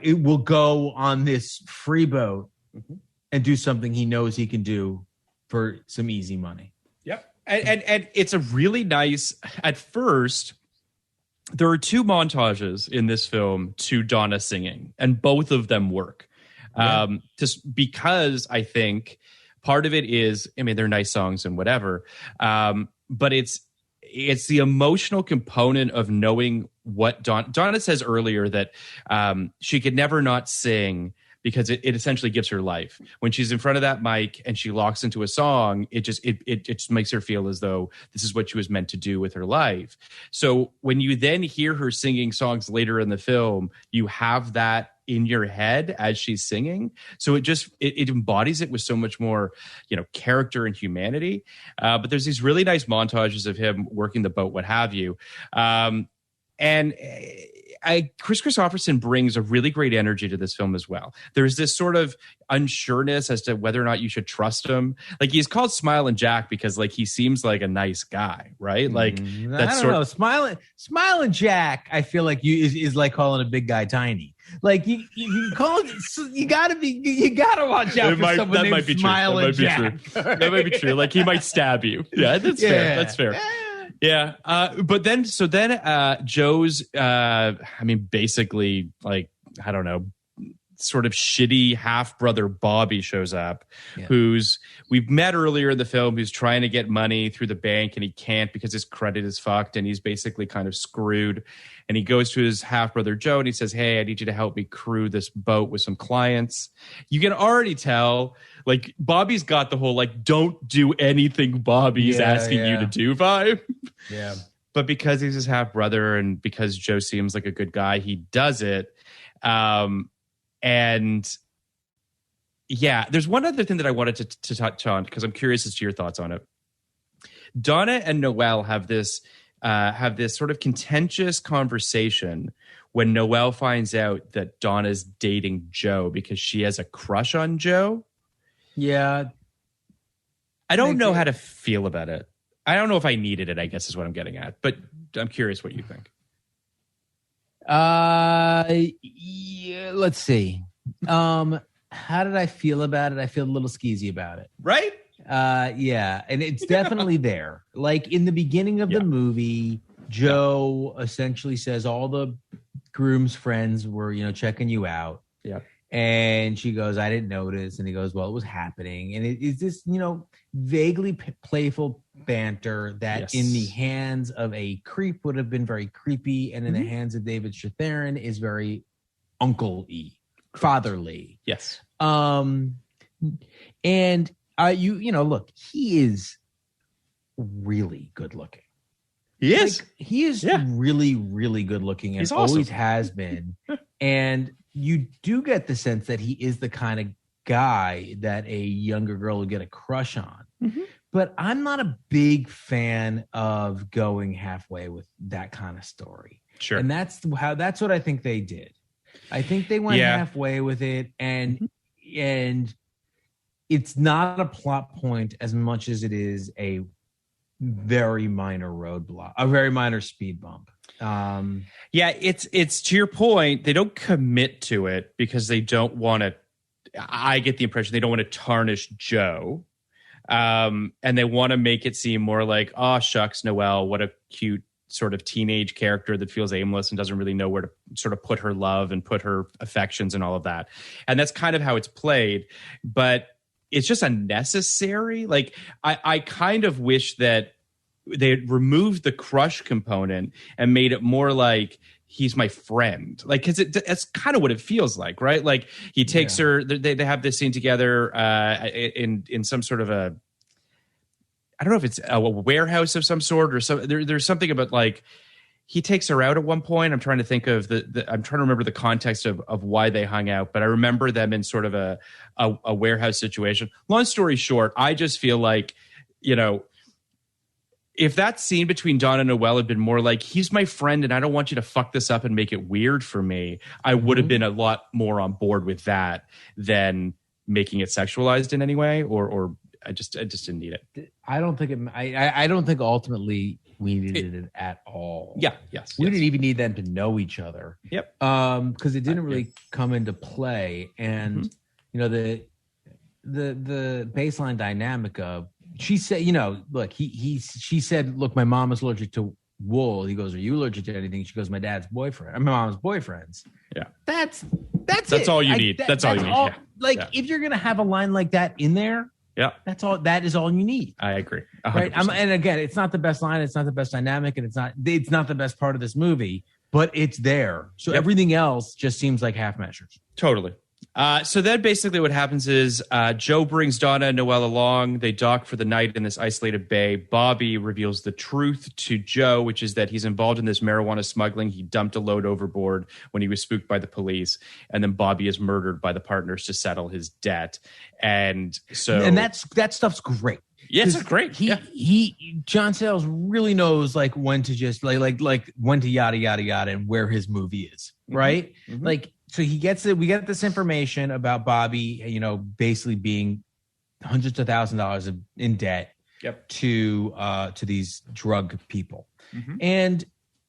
It will go on this free boat and do something he knows he can do for some easy money. Yep. And it's a really nice, at first, there are 2 montages in this film to Donna singing, and both of them work. Yeah. Just because I think part of it is, I mean, they're nice songs and whatever, but it's the emotional component of knowing what Donna says earlier that she could never not sing, because it essentially gives her life. When she's in front of that mic and she locks into a song, it just makes her feel as though this is what she was meant to do with her life. So when you then hear her singing songs later in the film, you have that in your head as she's singing. So it embodies it with so much more, you know, character and humanity. But there's these really nice montages of him working the boat, what have you. And Chris Christopherson brings a really great energy to this film as well. There's this sort of unsureness as to whether or not you should trust him. Like, he's called Smiling Jack because, like, he seems like a nice guy, right? Like, that's I don't know. Smiling Jack, I feel like is like calling a big guy tiny. Like, you call it, you gotta watch out for someone named Smiling Jack. That might be true. Like, he might stab you. Yeah, that's fair. That's fair. Yeah. But then Joe's, basically, like, I don't know, sort of shitty half brother Bobby shows up, who's we've met earlier in the film, who's trying to get money through the bank and he can't because his credit is fucked and he's basically kind of screwed. And he goes to his half brother Joe and he says, "Hey, I need you to help me crew this boat with some clients." You can already tell, like, Bobby's got the whole, like, don't do anything Bobby's asking you to do vibe. Yeah. But because he's his half brother and because Joe seems like a good guy, he does it. And yeah, there's one other thing that I wanted to touch on because I'm curious as to your thoughts on it. Donna and Noelle have this sort of contentious conversation when Noelle finds out that Donna's dating Joe because she has a crush on Joe. Yeah. I don't know how to feel about it. I don't know if I needed it, I guess is what I'm getting at. But I'm curious what you think. Yeah, let's see. How did I feel about it? I feel a little skeezy about it. Right? Yeah. And it's definitely there. Like, in the beginning of the movie, Joe essentially says all the groom's friends were, you know, checking you out. Yeah. And she goes, "I didn't notice." And he goes, "Well, it was happening." And it is this, you know, vaguely playful banter that in the hands of a creep would have been very creepy. And in the hands of David Strathairn is very uncle-y, fatherly. Yes. And you know, look, he is really good looking. He is. Like, he is really, really good looking and always has been. And you do get the sense that he is the kind of guy that a younger girl would get a crush on. Mm-hmm. But I'm not a big fan of going halfway with that kind of story. Sure. And that's what I think they did. I think they went halfway with it, and it's not a plot point as much as it is a very minor roadblock, a very minor speed bump. It's to your point, they don't commit to it because they don't want to, I get the impression they don't want to tarnish Joe. And they want to make it seem more like, oh, shucks, Noelle, what a cute sort of teenage character that feels aimless and doesn't really know where to sort of put her love and put her affections and all of that. And that's kind of how it's played, but it's just unnecessary. Like, I kind of wish that they had removed the crush component and made it more like he's my friend. Like, because that's kind of what it feels like, right? Like, he takes her, they have this scene together in some sort of a, I don't know if it's a warehouse of some sort or some. There's something about, like, he takes her out at one point. I'm trying to think of I'm trying to remember the context of why they hung out, but I remember them in sort of a warehouse situation. Long story short, I just feel like, you know, if that scene between Donna and Noelle had been more like, he's my friend and I don't want you to fuck this up and make it weird for me, I would have been a lot more on board with that than making it sexualized in any way, or I just didn't need it. I don't think ultimately we needed it at all. Yeah. Yes. We didn't even need them to know each other. Yep. Because it didn't really come into play. And, you know, the baseline dynamic of, she said, you know, look, she said, look, my mom is allergic to wool. He goes, are you allergic to anything? She goes, my dad's boyfriend. My mom's boyfriends. Yeah. That's all you need. That's all you need. Yeah. Like, if you're going to have a line like that in there, yeah, that is all you need. I agree. 100%. Right. And again, it's not the best line. It's not the best dynamic. And it's not the best part of this movie, but it's there. So everything else just seems like half measures. Totally. So then basically what happens is Joe brings Donna and Noelle along. They dock for the night in this isolated bay. Bobby reveals the truth to Joe, which is that he's involved in this marijuana smuggling. He dumped a load overboard when he was spooked by the police. And then Bobby is murdered by the partners to settle his debt. And that stuff's great. Yes, it's great. John Sayles really knows like when to just like when to yada yada yada and where his movie is, right? Mm-hmm. Like, so we get this information about Bobby, you know, basically being hundreds of $1,000s in debt to these drug people. Mm-hmm. And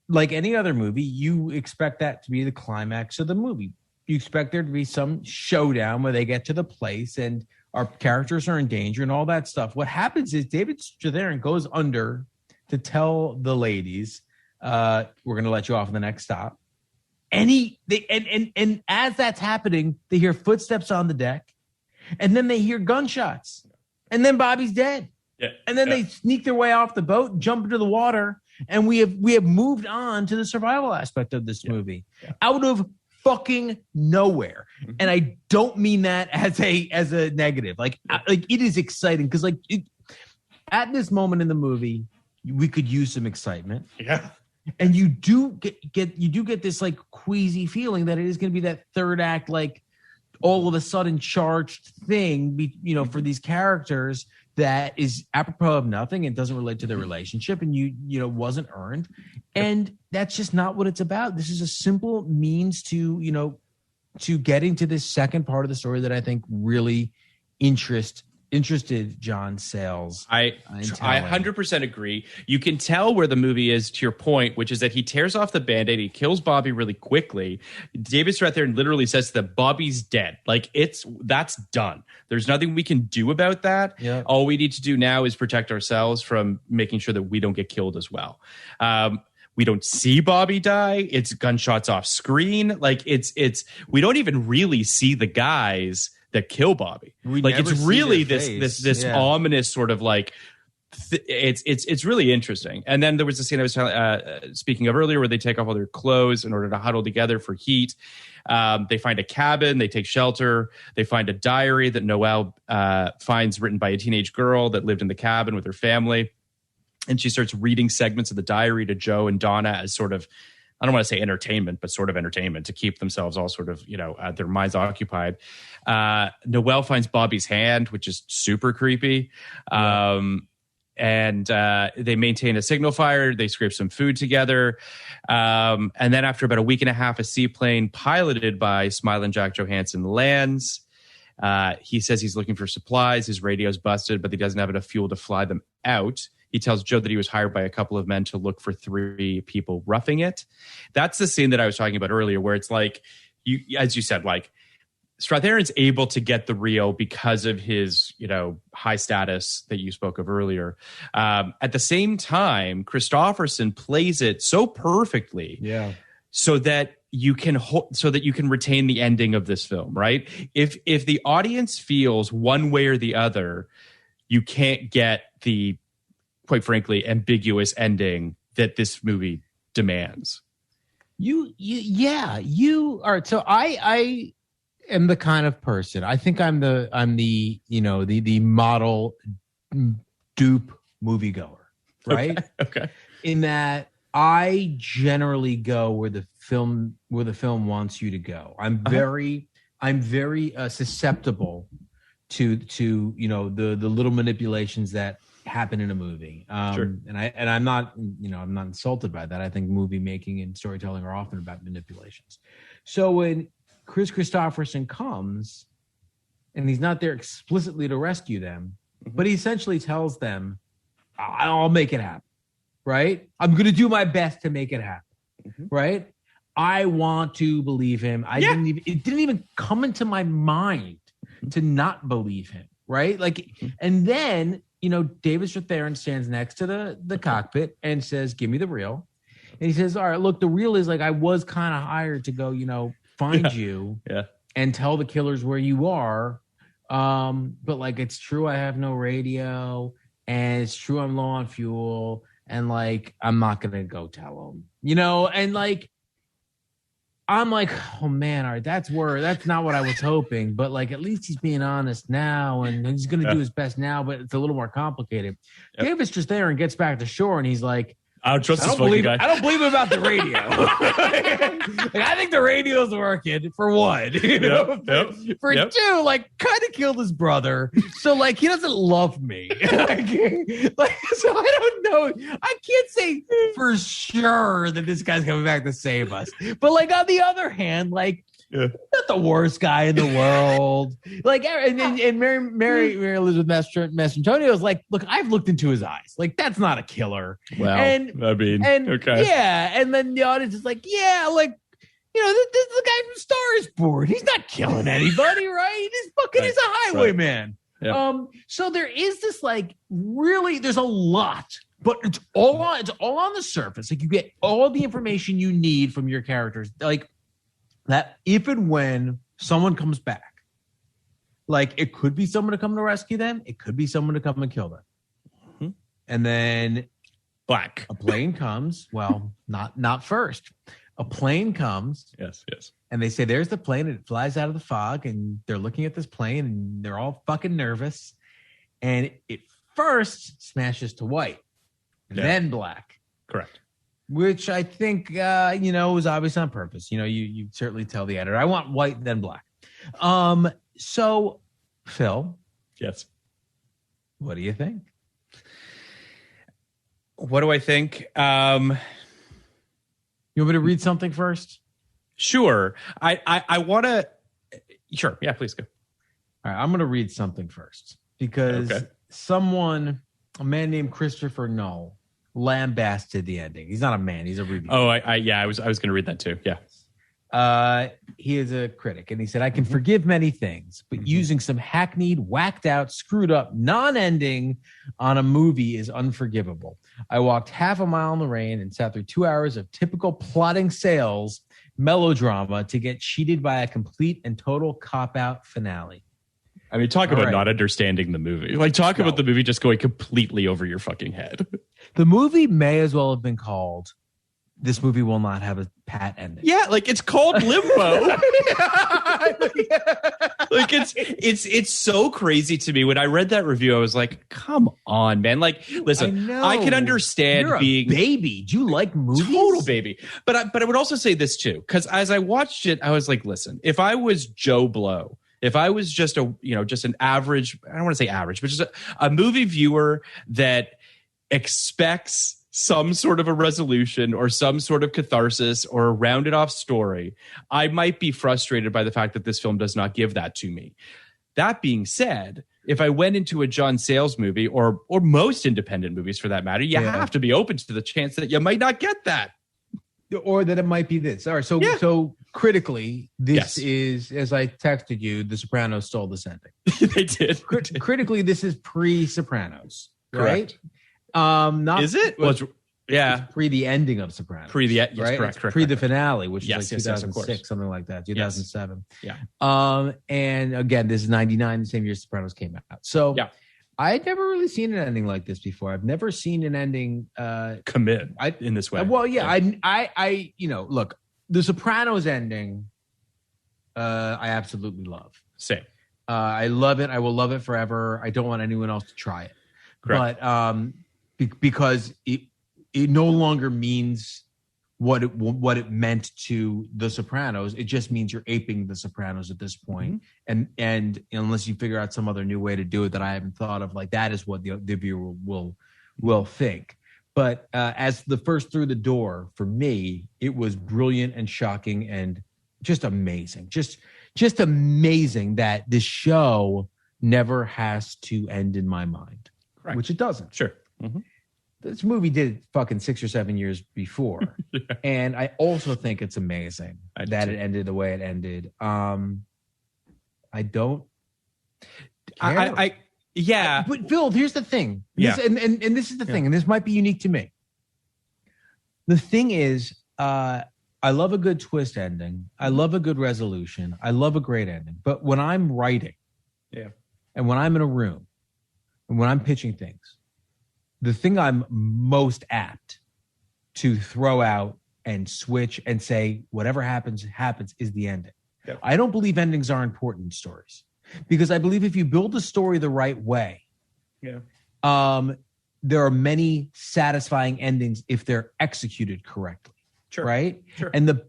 like any other movie, you expect that to be the climax of the movie. You expect there to be some showdown where they get to the place and our characters are in danger and all that stuff. What happens is David Strathairn goes under to tell the ladies, we're going to let you off in the next stop. And as that's happening, they hear footsteps on the deck, and then they hear gunshots, and then Bobby's dead. Yeah. And then they sneak their way off the boat, jump into the water, and we have moved on to the survival aspect of this movie out of fucking nowhere. Mm-hmm. And I don't mean that as a negative. Like it is exciting because at this moment in the movie, we could use some excitement. Yeah. And you do get this like queasy feeling that it is going to be that third act, like all of a sudden charged thing, you know, for these characters that is apropos of nothing and doesn't relate to their relationship and you know wasn't earned, and that's just not what it's about. This is a simple means to getting to this second part of the story that I think really interested John Sayles. I 100% agree. You can tell where the movie is, to your point, which is that he tears off the Band-Aid. He kills Bobby really quickly. David Strathairn literally says that Bobby's dead. Like that's done. There's nothing we can do about that. Yep. All we need to do now is protect ourselves from making sure that we don't get killed as well. We don't see Bobby die. It's gunshots off screen. Like it's we don't even really see the guys that kill Bobby. Like it's really this ominous sort of like it's really interesting. And then there was a scene I was speaking of earlier where they take off all their clothes in order to huddle together for heat. They find a cabin, they take shelter, they find a diary that Noelle finds written by a teenage girl that lived in the cabin with her family. And she starts reading segments of the diary to Joe and Donna as sort of, I don't want to say entertainment, but sort of entertainment to keep themselves all sort of, their minds occupied. Noelle finds Bobby's hand, which is super creepy. And they maintain a signal fire. They scrape some food together. And then after about a week and a half, a seaplane piloted by Smiling Jack Johansson lands. He says he's looking for supplies. His radio's busted, but he doesn't have enough fuel to fly them out. He tells Joe that he was hired by a couple of men to look for 3 people roughing it. That's the scene that I was talking about earlier, where it's like, as you said, like Strathairn's able to get the real because of his, high status that you spoke of earlier. At the same time, Kristofferson plays it so perfectly, so that you can retain the ending of this film, right? If the audience feels one way or the other, you can't get the, quite frankly, ambiguous ending that this movie demands. You are. So I am the kind of person, I think I'm the model dupe moviegoer, right? Okay. In that I generally go where the film wants you to go. I'm very susceptible to the little manipulations that happen in a movie. Sure. And I'm not insulted by that. I think movie making and storytelling are often about manipulations. So when Chris Christopherson comes and he's not there explicitly to rescue them, but he essentially tells them, I'll make it happen, right? I'm going to do my best to make it happen, right? I want to believe him. It didn't even come into my mind to not believe him, right? Like, and then, David Strathairn stands next to the cockpit and says, give me the reel. And he says, all right, look, the reel is like, I was kind of hired to go, find you and tell the killers where you are. But like, it's true, I have no radio, and it's true, I'm low on fuel, and like, I'm not going to go tell them, and like, I'm like, oh man, all right, that's not what I was hoping, but like, at least he's being honest now, and he's going to do his best now, but it's a little more complicated. David's just there and gets back to shore, and he's like, I don't trust this fucking guy. I don't believe him about the radio. I think the radio's working for one. For two, like, kind of killed his brother, so like he doesn't love me. So I don't know. I can't say for sure that this guy's coming back to save us. But like on the other hand, like. Not the worst guy in the world. Like, and Mary Elizabeth Mastrantonio is like, look, I've looked into his eyes. Like, that's not a killer. Well, okay. Yeah. And then the audience is like, yeah, like, this is the guy from Star is Born. He's not killing anybody, right? He's a highwayman. Yeah. So there is this, like, really, there's a lot. But it's all on the surface. Like, you get all the information you need from your characters. Like, that if and when someone comes back, like it could be someone to come to rescue them, it could be someone to come and kill them, and then black a plane comes. Well, not first. A plane comes. Yes. And they say, "There's the plane," and it flies out of the fog, and they're looking at this plane, and they're all fucking nervous, and it first smashes to white, and then black. Correct. Which I think, was obvious on purpose. You certainly tell the editor, I want white, then black. So, Phil. Yes. What do you think? What do I think? You want me to read something first? Sure. I want to. Sure. Yeah, please go. All right. I'm going to read something first because a man named Christopher Null, lambasted the ending. He's not a man. He's a reviewer. Oh, I was going to read that too. Yeah. He is a critic, and he said, I can forgive many things, but using some hackneyed, whacked out, screwed up, non-ending on a movie is unforgivable. I walked half a mile in the rain and sat through 2 hours of typical plotting Sayles melodrama to get cheated by a complete and total cop-out finale. I mean, talk about not understanding the movie. Like, talk about the movie just going completely over your fucking head. The movie may as well have been called, This Movie Will Not Have a Pat Ending. Yeah, like, it's called Limbo. Like, it's so crazy to me. When I read that review, I was like, come on, man. Like, listen, I can understand You're being a baby. Do you like movies? Total baby. But I would also say this, too, because as I watched it, I was like, listen, if I was Joe Blow, if I was just an average, I don't want to say average, but just a movie viewer that expects some sort of a resolution or some sort of catharsis or a rounded off story, I might be frustrated by the fact that this film does not give that to me. That being said, if I went into a John Sayles movie or most independent movies for that matter, you have to be open to the chance that you might not get that. Or that it might be this. All right. So critically, this is, as I texted you, The Sopranos stole this ending. They did. Critically, this is pre-Sopranos, right? Not is it? Well, it's pre the ending of Sopranos. Yes, right? Correct. Pre the finale, which is like 2006, of course. something like that, 2007. Yeah. And again, this is 99, the same year Sopranos came out. So I had never really seen an ending like this before. I've never seen an ending commit in this way. Well, I look, the Sopranos ending, I absolutely love. Same. I love it. I will love it forever. I don't want anyone else to try it. Correct. But because it no longer means what it meant to The Sopranos. It just means you're aping The Sopranos at this point. And unless you figure out some other new way to do it that I haven't thought of, like that is what the viewer will think. But as the first through the door for me, it was brilliant and shocking and just amazing. Just amazing that this show never has to end in my mind, Correct. Which it doesn't. Sure. This movie did it fucking 6 or 7 years before. Yeah. And I also think it's amazing that it ended the way it ended. I don't care. Yeah. But Phil, here's the thing. Yeah. And this is the thing, and this might be unique to me. The thing is, I love a good twist ending. I love a good resolution. I love a great ending. But when I'm writing, and when I'm in a room, and when I'm pitching things, the thing I'm most apt to throw out and switch and say, whatever happens is the ending. Yep. I don't believe endings are important in stories because I believe if you build a story the right way, there are many satisfying endings if they're executed correctly. Sure. Right. Sure. And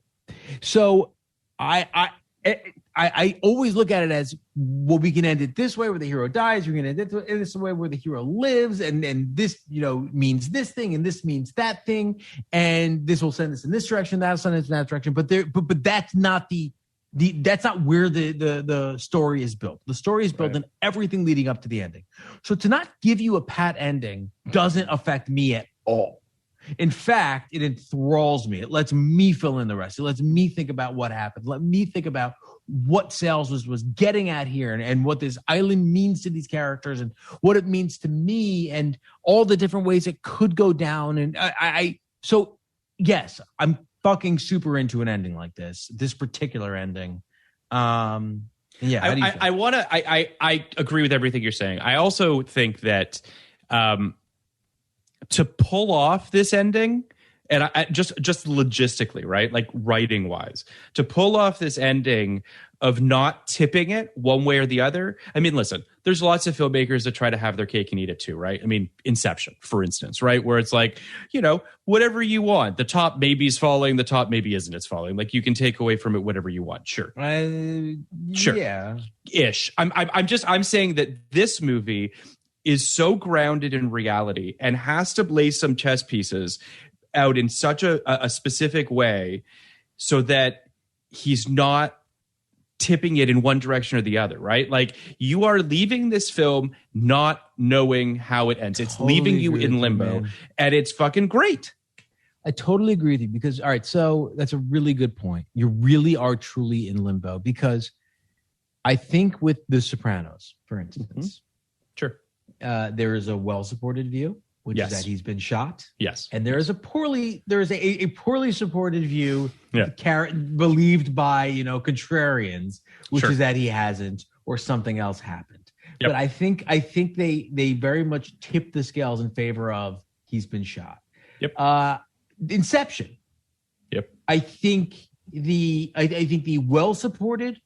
so I always look at it as, well, we can end it this way where the hero dies. We're going to end it this way where the hero lives. And this, means this thing and this means that thing. And this will send us in this direction. That'll send us in that direction. But that's not that's not where the story is built. The story is built in everything leading up to the ending. So to not give you a pat ending doesn't affect me at all. In fact, it enthralls me. It lets me fill in the rest. It lets me think about what happened. Let me think about what Sayles was getting at here and what this island means to these characters and what it means to me and all the different ways it could go down. And so yes, I'm fucking super into an ending like this particular ending. I agree with everything you're saying. I also think that, to pull off this ending, and I just logistically, right, like writing wise, to pull off this ending of not tipping it one way or the other. I mean, listen, there's lots of filmmakers that try to have their cake and eat it too, right? I mean, Inception, for instance, right, where it's like, whatever you want. The top maybe is falling, the top maybe isn't. It's falling. Like you can take away from it whatever you want. Sure, sure, yeah, ish. I'm saying that this movie is so grounded in reality and has to lay some chess pieces out in such a specific way so that he's not tipping it in one direction or the other, right? Like you are leaving this film not knowing how it ends. It's leaving you in limbo, and it's fucking great. I totally agree with you because, all right, so that's a really good point. You really are truly in limbo because I think with The Sopranos, for instance, sure. There is a well-supported view, which is that he's been shot. Yes. And there is a poorly supported view, believed by, contrarians, which is that he hasn't or something else happened. Yep. But I think they very much tip the scales in favor of he's been shot. Yep. Inception. Yep. I think the well-supported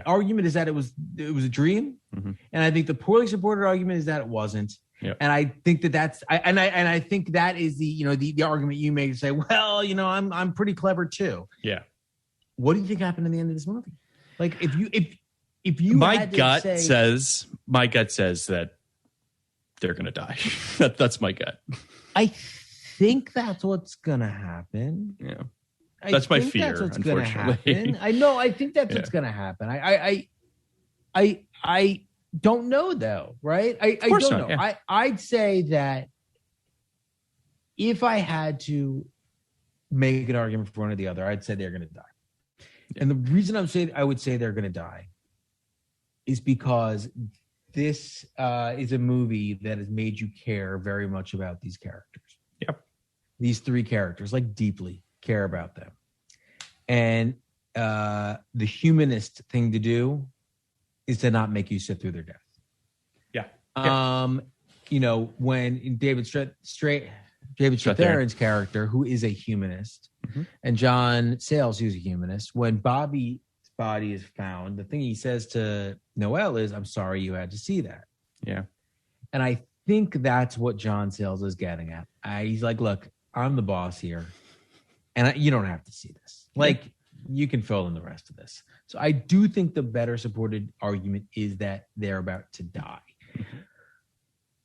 argument is that it was a dream, and I think the poorly supported argument is that it wasn't. Yep. And I think I think that is the argument you make to say, well, I'm pretty clever too. Yeah. What do you think happened in the end of this movie? Like if you my gut says that they're gonna die. That's my gut. I think that's what's gonna happen. Yeah. That's my fear, that's what's unfortunately. Gonna happen. I know. I think that's what's going to happen. I don't know though, right? I don't know. Yeah. I'd say that if I had to make an argument for one or the other, I'd say they're going to die. Yeah. And the reason I would say they're going to die is because this is a movie that has made you care very much about these characters. Yep. These three characters, like deeply care about them. And the humanist thing to do is to not make you sit through their death. Yeah. When David Strathairn's character, who is a humanist, and John Sayles, who's a humanist, when Bobby's body is found, the thing he says to Noelle is, "I'm sorry you had to see that." Yeah. And I think that's what John Sayles is getting at. He's like, look, I'm the boss here, and you don't have to see this. Like, you can fill in the rest of this. So I do think the better supported argument is that they're about to die.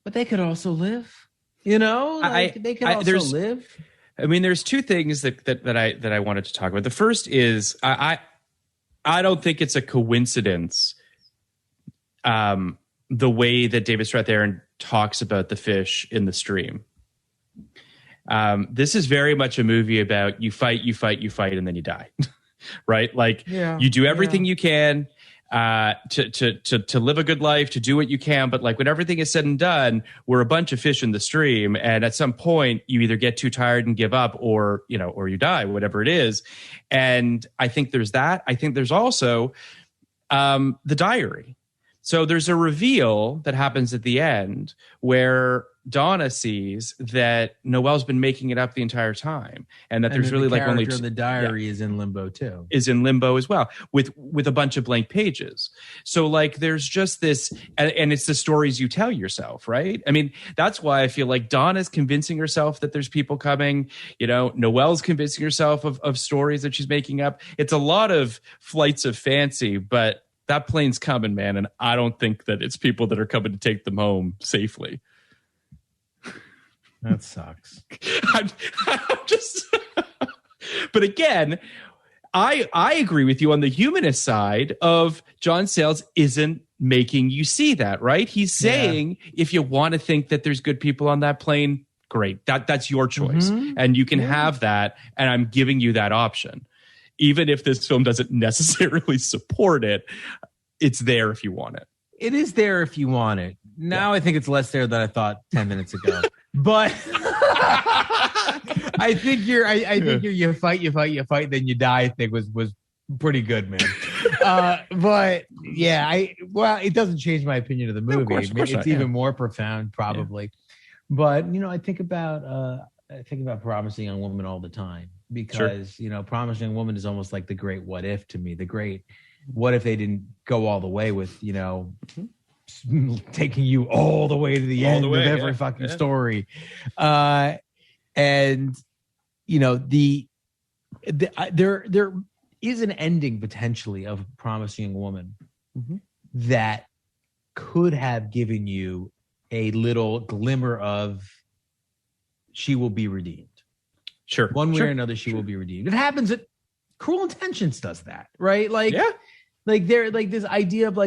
But they could also live. You know, they could also live. I mean, there's two things that I wanted to talk about. The first is I don't think it's a coincidence the way that David Strathairn talks about the fish in the stream. This is very much a movie about you fight, and then you die, right? Like you do everything you can to live a good life, to do what you can. But like when everything is said and done, we're a bunch of fish in the stream. And at some point you either get too tired and give up or you die, whatever it is. And I think there's that. I think there's also the diary. So there's a reveal that happens at the end where Donna sees that Noelle's been making it up the entire time, and that there's really like only the diary is in limbo too. Is in limbo as well with a bunch of blank pages. So like there's just this, and it's the stories you tell yourself, right? I mean, that's why I feel like Donna's convincing herself that there's people coming. Noelle's convincing herself of stories that she's making up. It's a lot of flights of fancy, but that plane's coming, man, and I don't think that it's people that are coming to take them home safely. That sucks. I'm just, but again, I agree with you on the humanist side of John Sayles isn't making you see that, right? He's saying if you want to think that there's good people on that plane, great. That's your choice, and you can have that, and I'm giving you that option. Even if this film doesn't necessarily support it, it's there if you want it. It is there if you want it. Now I think it's less there than I thought 10 minutes ago. But I think you fight, then you die. I think was pretty good, man. But yeah, it doesn't change my opinion of the movie. Of course it's even more profound, probably. Yeah. But I think about Promising Young Woman all the time because Promising Young Woman is almost like the great what if to me. The great what if they didn't go all the way with taking you all the way to the end of every fucking story. There is an ending potentially of Promising Young Woman that could have given you a little glimmer of she will be redeemed. Sure. One way or another, she will be redeemed. It happens that Cruel Intentions does that, right? Like this idea of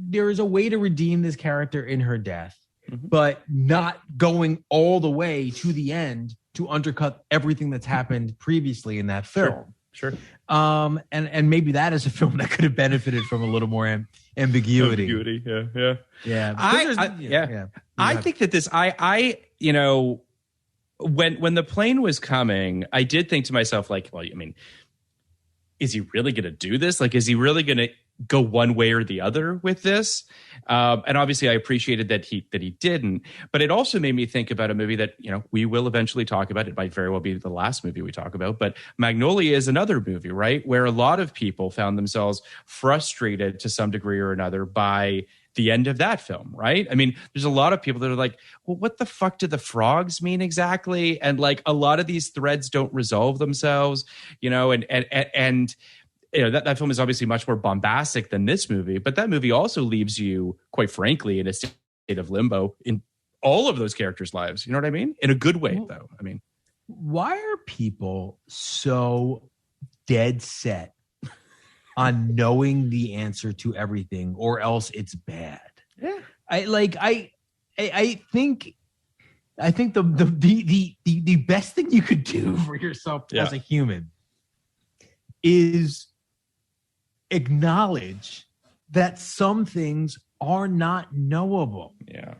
there is a way to redeem this character in her death, but not going all the way to the end to undercut everything that's happened previously in that film. Sure. And maybe that is a film that could have benefited from a little more ambiguity. Yeah. I think that this, when the plane was coming, I did think to myself, like, well, I mean, is he really going to do this? Like, is he really going to go one way or the other with this? And obviously I appreciated that he didn't, but it also made me think about a movie that, we will eventually talk about. It might very well be the last movie we talk about, but Magnolia is another movie, right? Where a lot of people found themselves frustrated to some degree or another by the end of that film, right? I mean, there's a lot of people that are like, well, what the fuck do the frogs mean exactly? And like a lot of these threads don't resolve themselves, and that film is obviously much more bombastic than this movie, but that movie also leaves you, quite frankly, in a state of limbo in all of those characters' lives. You know what I mean? In a good way, though. I mean, why are people so dead set on knowing the answer to everything, or else it's bad? Yeah, I think the best thing you could do for yourself as a human is acknowledge that some things are not knowable. Yeah.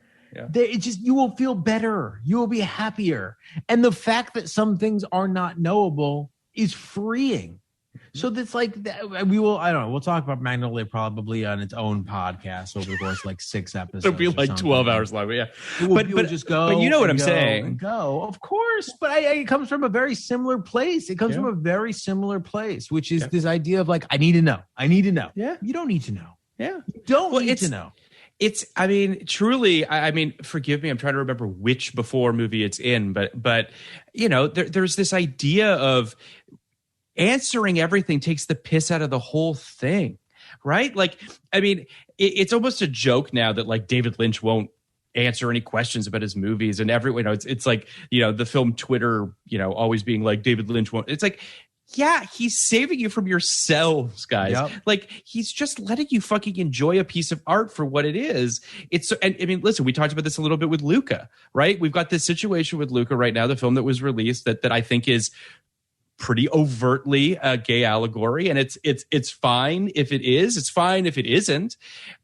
You will feel better. You will be happier. And the fact that some things are not knowable is freeing. So that's like we'll talk about Magnolia probably on its own podcast over the course of 6 episodes. It'll be like 12 hours long, yeah. But just go. But you know what I'm saying. Go, of course. But it comes from a very similar place. It comes from a very similar place, which is this idea of I need to know. I need to know. Yeah. You don't need to know. Yeah. You don't need to know. I mean, truly, I mean, forgive me, I'm trying to remember which before movie it's in, but you know, there's this idea of answering everything takes the piss out of the whole thing, right? Like, I mean, it's almost a joke now that like David Lynch won't answer any questions about his movies, and everyone, you know, it's like, you know, the film Twitter, you know, always being like David Lynch won't. It's like, yeah, he's saving you from yourselves, guys. Yep. Like, he's just letting you fucking enjoy a piece of art for what it is. And I mean, listen, we talked about this a little bit with Luca, right? We've got this situation with Luca right now, the film that was released that I think is pretty overtly a gay allegory, and it's fine if it is. It's fine if it isn't.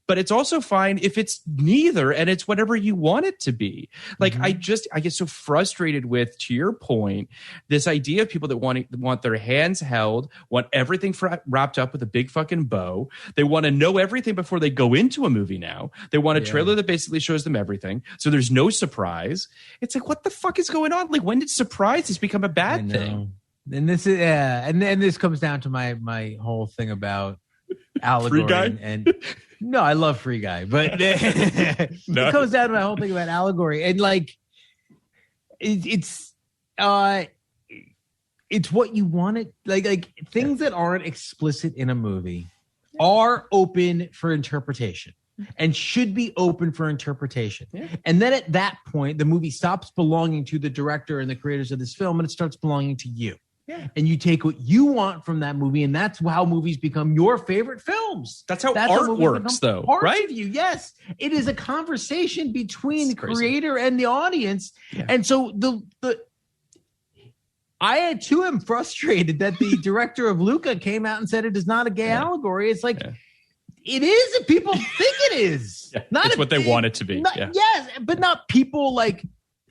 But it's also fine if it's neither, and it's whatever you want it to be. Like, I get so frustrated with, to your point, this idea of people that want their hands held, want everything wrapped up with a big fucking bow. They want to know everything before they go into a movie now. They want a trailer that basically shows them everything, so there's no surprise. It's like, what the fuck is going on? Like, when did surprises become a bad thing? And this is and this comes down to my whole thing about allegory. Free Guy? and no, I love Free Guy, but it comes down to my whole thing about allegory, and like it's what you want it like things that aren't explicit in a movie are open for interpretation and should be open for interpretation. Yeah. And then at that point, the movie stops belonging to the director and the creators of this film, and it starts belonging to you. Yeah. And you take what you want from that movie, and that's how movies become your favorite films. That's how art works, though, right? Of you. Yes, it is a conversation between the creator and the audience, and so I too am frustrated that the director of Luca came out and said it is not a gay allegory. It's like it is if people think it is. It's what they want it to be. Yes, but not people like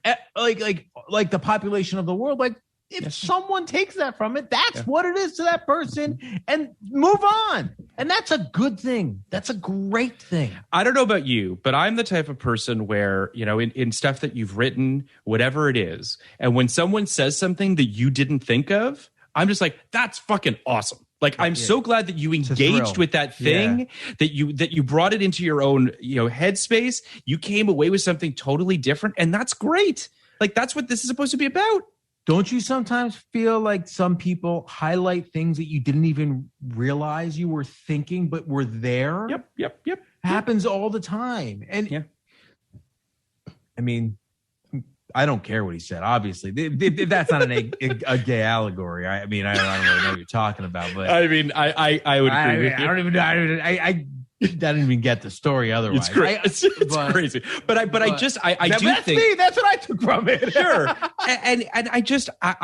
the population of the world. Like, if someone takes that from it, that's what it is to that person, and move on. And that's a good thing. That's a great thing. I don't know about you, but I'm the type of person where, you know, in stuff that you've written, whatever it is, and when someone says something that you didn't think of, I'm just like, that's fucking awesome. Like, I'm so glad that you engaged with that thing, that you brought it into your own, you know, headspace. You came away with something totally different, and that's great. Like, that's what this is supposed to be about. Don't you sometimes feel like some people highlight things that you didn't even realize you were thinking, but were there? Yep. Happens all the time. And I mean, I don't care what he said, obviously. If that's not a gay allegory. I mean, I don't really know what you're talking about. But I mean, I would agree with you. I don't even know. I didn't even get the story otherwise. It's crazy. But I do think that's what I took from it. Sure. And I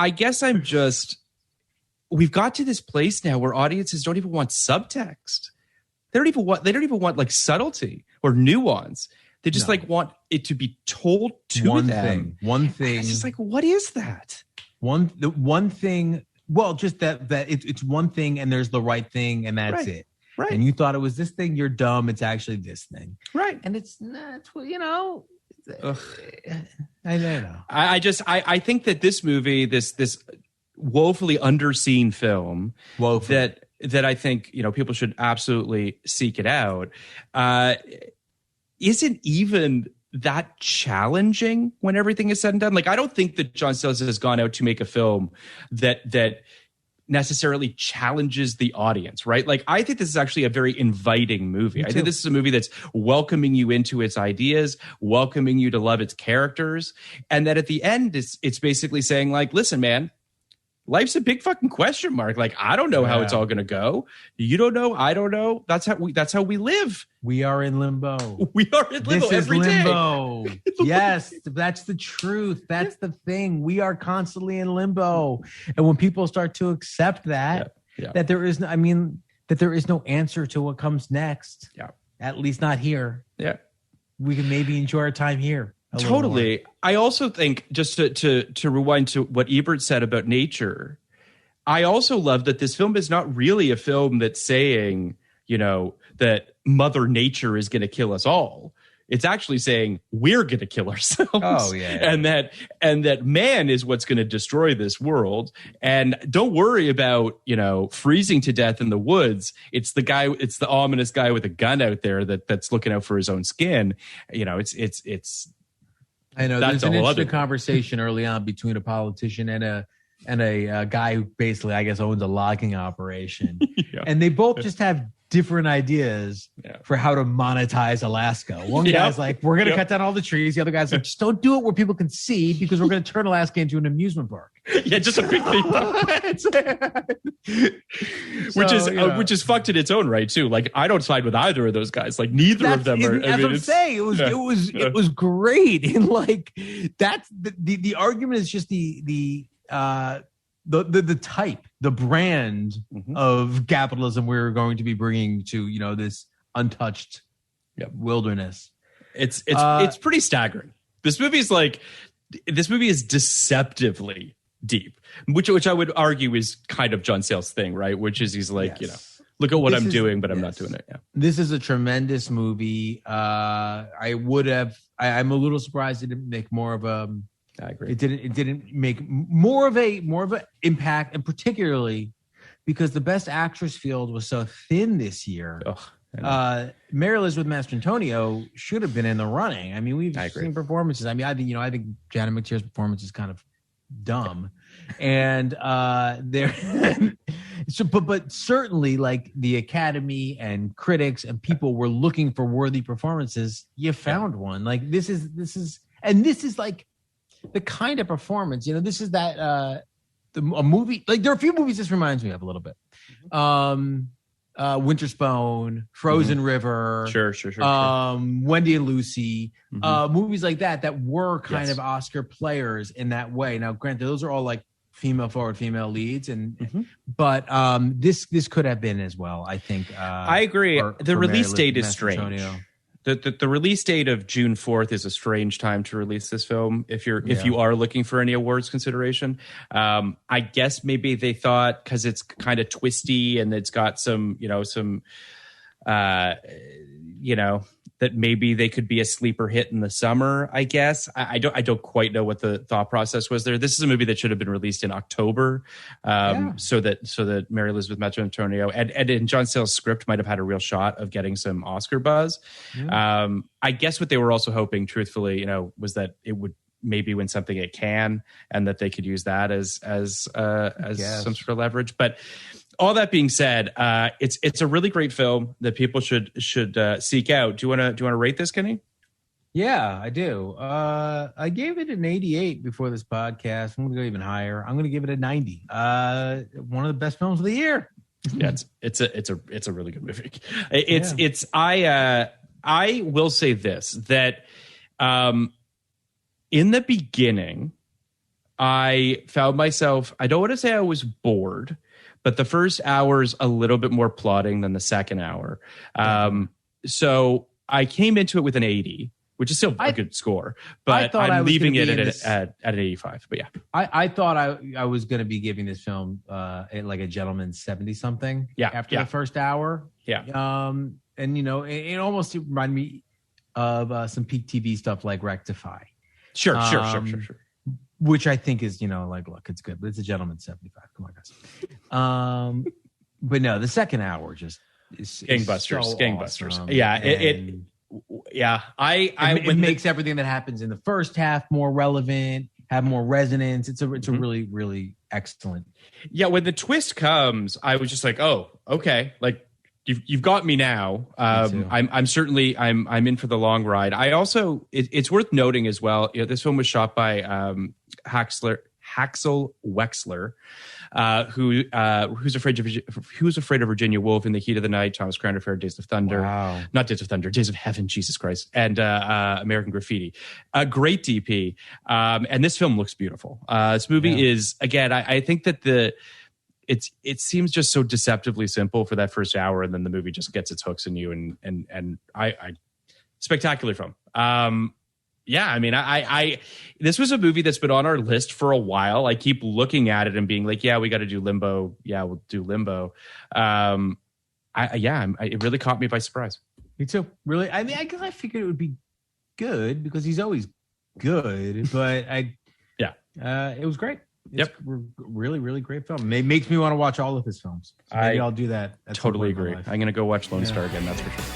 guess I'm just, we've got to this place now where audiences don't even want subtext. They don't even want like subtlety or nuance. They just like want it to be told to them. One thing. It's just like, what is that? One thing. Well, just that it's one thing, and there's the right thing, and that's it. Right. And you thought it was this thing, you're dumb. It's actually this thing. Right. And it's not, you know. I know. I think that this movie, this woefully underseen film, that I think, you know, people should absolutely seek it out, isn't even that challenging when everything is said and done. Like, I don't think that John Sayles has gone out to make a film that necessarily challenges the audience, right? Like, I think this is actually a very inviting movie. I think this is a movie that's welcoming you into its ideas, welcoming you to love its characters, and that at the end, it's basically saying, like, listen, man, life's a big fucking question mark. Like, I don't know how it's all going to go. You don't know. I don't know. That's how we live. We are in limbo. We are in limbo every day. Limbo. Yes, that's the truth. That's the thing. We are constantly in limbo. And when people start to accept that, that there is no answer to what comes next. Yeah. At least not here. Yeah. We can maybe enjoy our time here. Totally. I also think, just to rewind to what Ebert said about nature, I also love that this film is not really a film that's saying, you know, that Mother Nature is going to kill us all. It's actually saying we're going to kill ourselves. Oh, yeah. And that man is what's going to destroy this world. And don't worry about, freezing to death in the woods. It's the ominous guy with a gun out there that's looking out for his own skin. It's I know there's an interesting conversation early on between a politician and a guy who basically, I guess, owns a logging operation. Yeah. And they both just have different ideas for how to monetize Alaska. One guy's like, we're going to cut down all the trees. The other guy's like, just don't do it where people can see because we're going to turn Alaska into an amusement park. Yeah, just a big thing. Which is fucked in its own right too. Like, I don't side with either of those guys. Like, neither of them are. That's what I'm saying. It was great. And like, that's the argument is just the type, the brand of capitalism we're going to be bringing to this untouched wilderness. It's pretty staggering. This movie is deceptively deep, which I would argue is kind of John Sayles' thing, right? Which is he's like, look at what I'm doing, but I'm not doing it. Yeah. This is a tremendous movie. I'm a little surprised it didn't make more of a. I agree. It didn't make more of a impact, and particularly because the Best Actress field was so thin this year. Mary Elizabeth Mastrantonio should have been in the running. I mean, we've seen performances. I mean, I think Janet McTeer's performance is kind of dumb, and but certainly, like, the Academy and critics and people were looking for worthy performances. You found one. Like, this is like the kind of performance, this is that a movie, like, there are a few movies this reminds me of a little bit. Winterspoon, Frozen River, sure. Wendy and Lucy, movies like that were kind of Oscar players in that way. Now, granted, those are all like female leads, but this could have been as well. I think. I agree. The release date is strange. The release date of June 4th is a strange time to release this film if you are looking for any awards consideration. I guess maybe they thought because it's kind of twisty and it's got some that maybe they could be a sleeper hit in the summer, I guess. I don't quite know what the thought process was there. This is a movie that should have been released in October, so that Mary Elizabeth Mastrantonio and in John Sayles' script might have had a real shot of getting some Oscar buzz. I guess what they were also hoping, truthfully, was that it would maybe win something at Cannes and that they could use that as some sort of leverage. But all that being said, it's a really great film that people should seek out. Do you want to rate this, Kenny? Yeah, I do. I gave it an 88 before this podcast. I'm going to go even higher. I'm going to give it a 90. One of the best films of the year. Yeah, it's a really good movie. I will say this, that in the beginning, I found myself, I don't want to say I was bored, but the first hour's a little bit more plotting than the second hour. So I came into it with an 80, which is still a good score, but I'm leaving it at an 85. But yeah, I thought I was going to be giving this film like a gentleman's 70 something. Yeah, after the first hour. Yeah. And it almost reminded me of some peak TV stuff like Rectify. Sure. Which I think is, like, look, it's good, but it's a gentleman's 75. Come on, guys. But no, the second hour just is gangbusters. So gangbusters. Awesome. Yeah, it makes everything that happens in the first half more relevant, have more resonance. It's a really, really excellent. Yeah, when the twist comes, I was just like, oh, okay, like, You've got me now. I'm certainly I'm in for the long ride. I also it's worth noting as well. This film was shot by Haxel Wexler, who's afraid of Virginia Woolf, In the Heat of the Night, Thomas Crown Affair, Days of Thunder, not Days of Thunder, Days of Heaven, Jesus Christ, and American Graffiti. A great DP, and this film looks beautiful. This movie is, again, I think that it seems just so deceptively simple for that first hour, and then the movie just gets its hooks in you, and I spectacular film. Yeah, I mean, this was a movie that's been on our list for a while. I keep looking at it and being like, yeah, we got to do Limbo. Yeah, we'll do Limbo. It really caught me by surprise. Me too. Really, I mean, I guess I figured it would be good because he's always good, but it was great. It's really, really great film. It makes me want to watch all of his films. So maybe I'll do that. Totally agree. I'm going to go watch Lone Star again. That's for sure.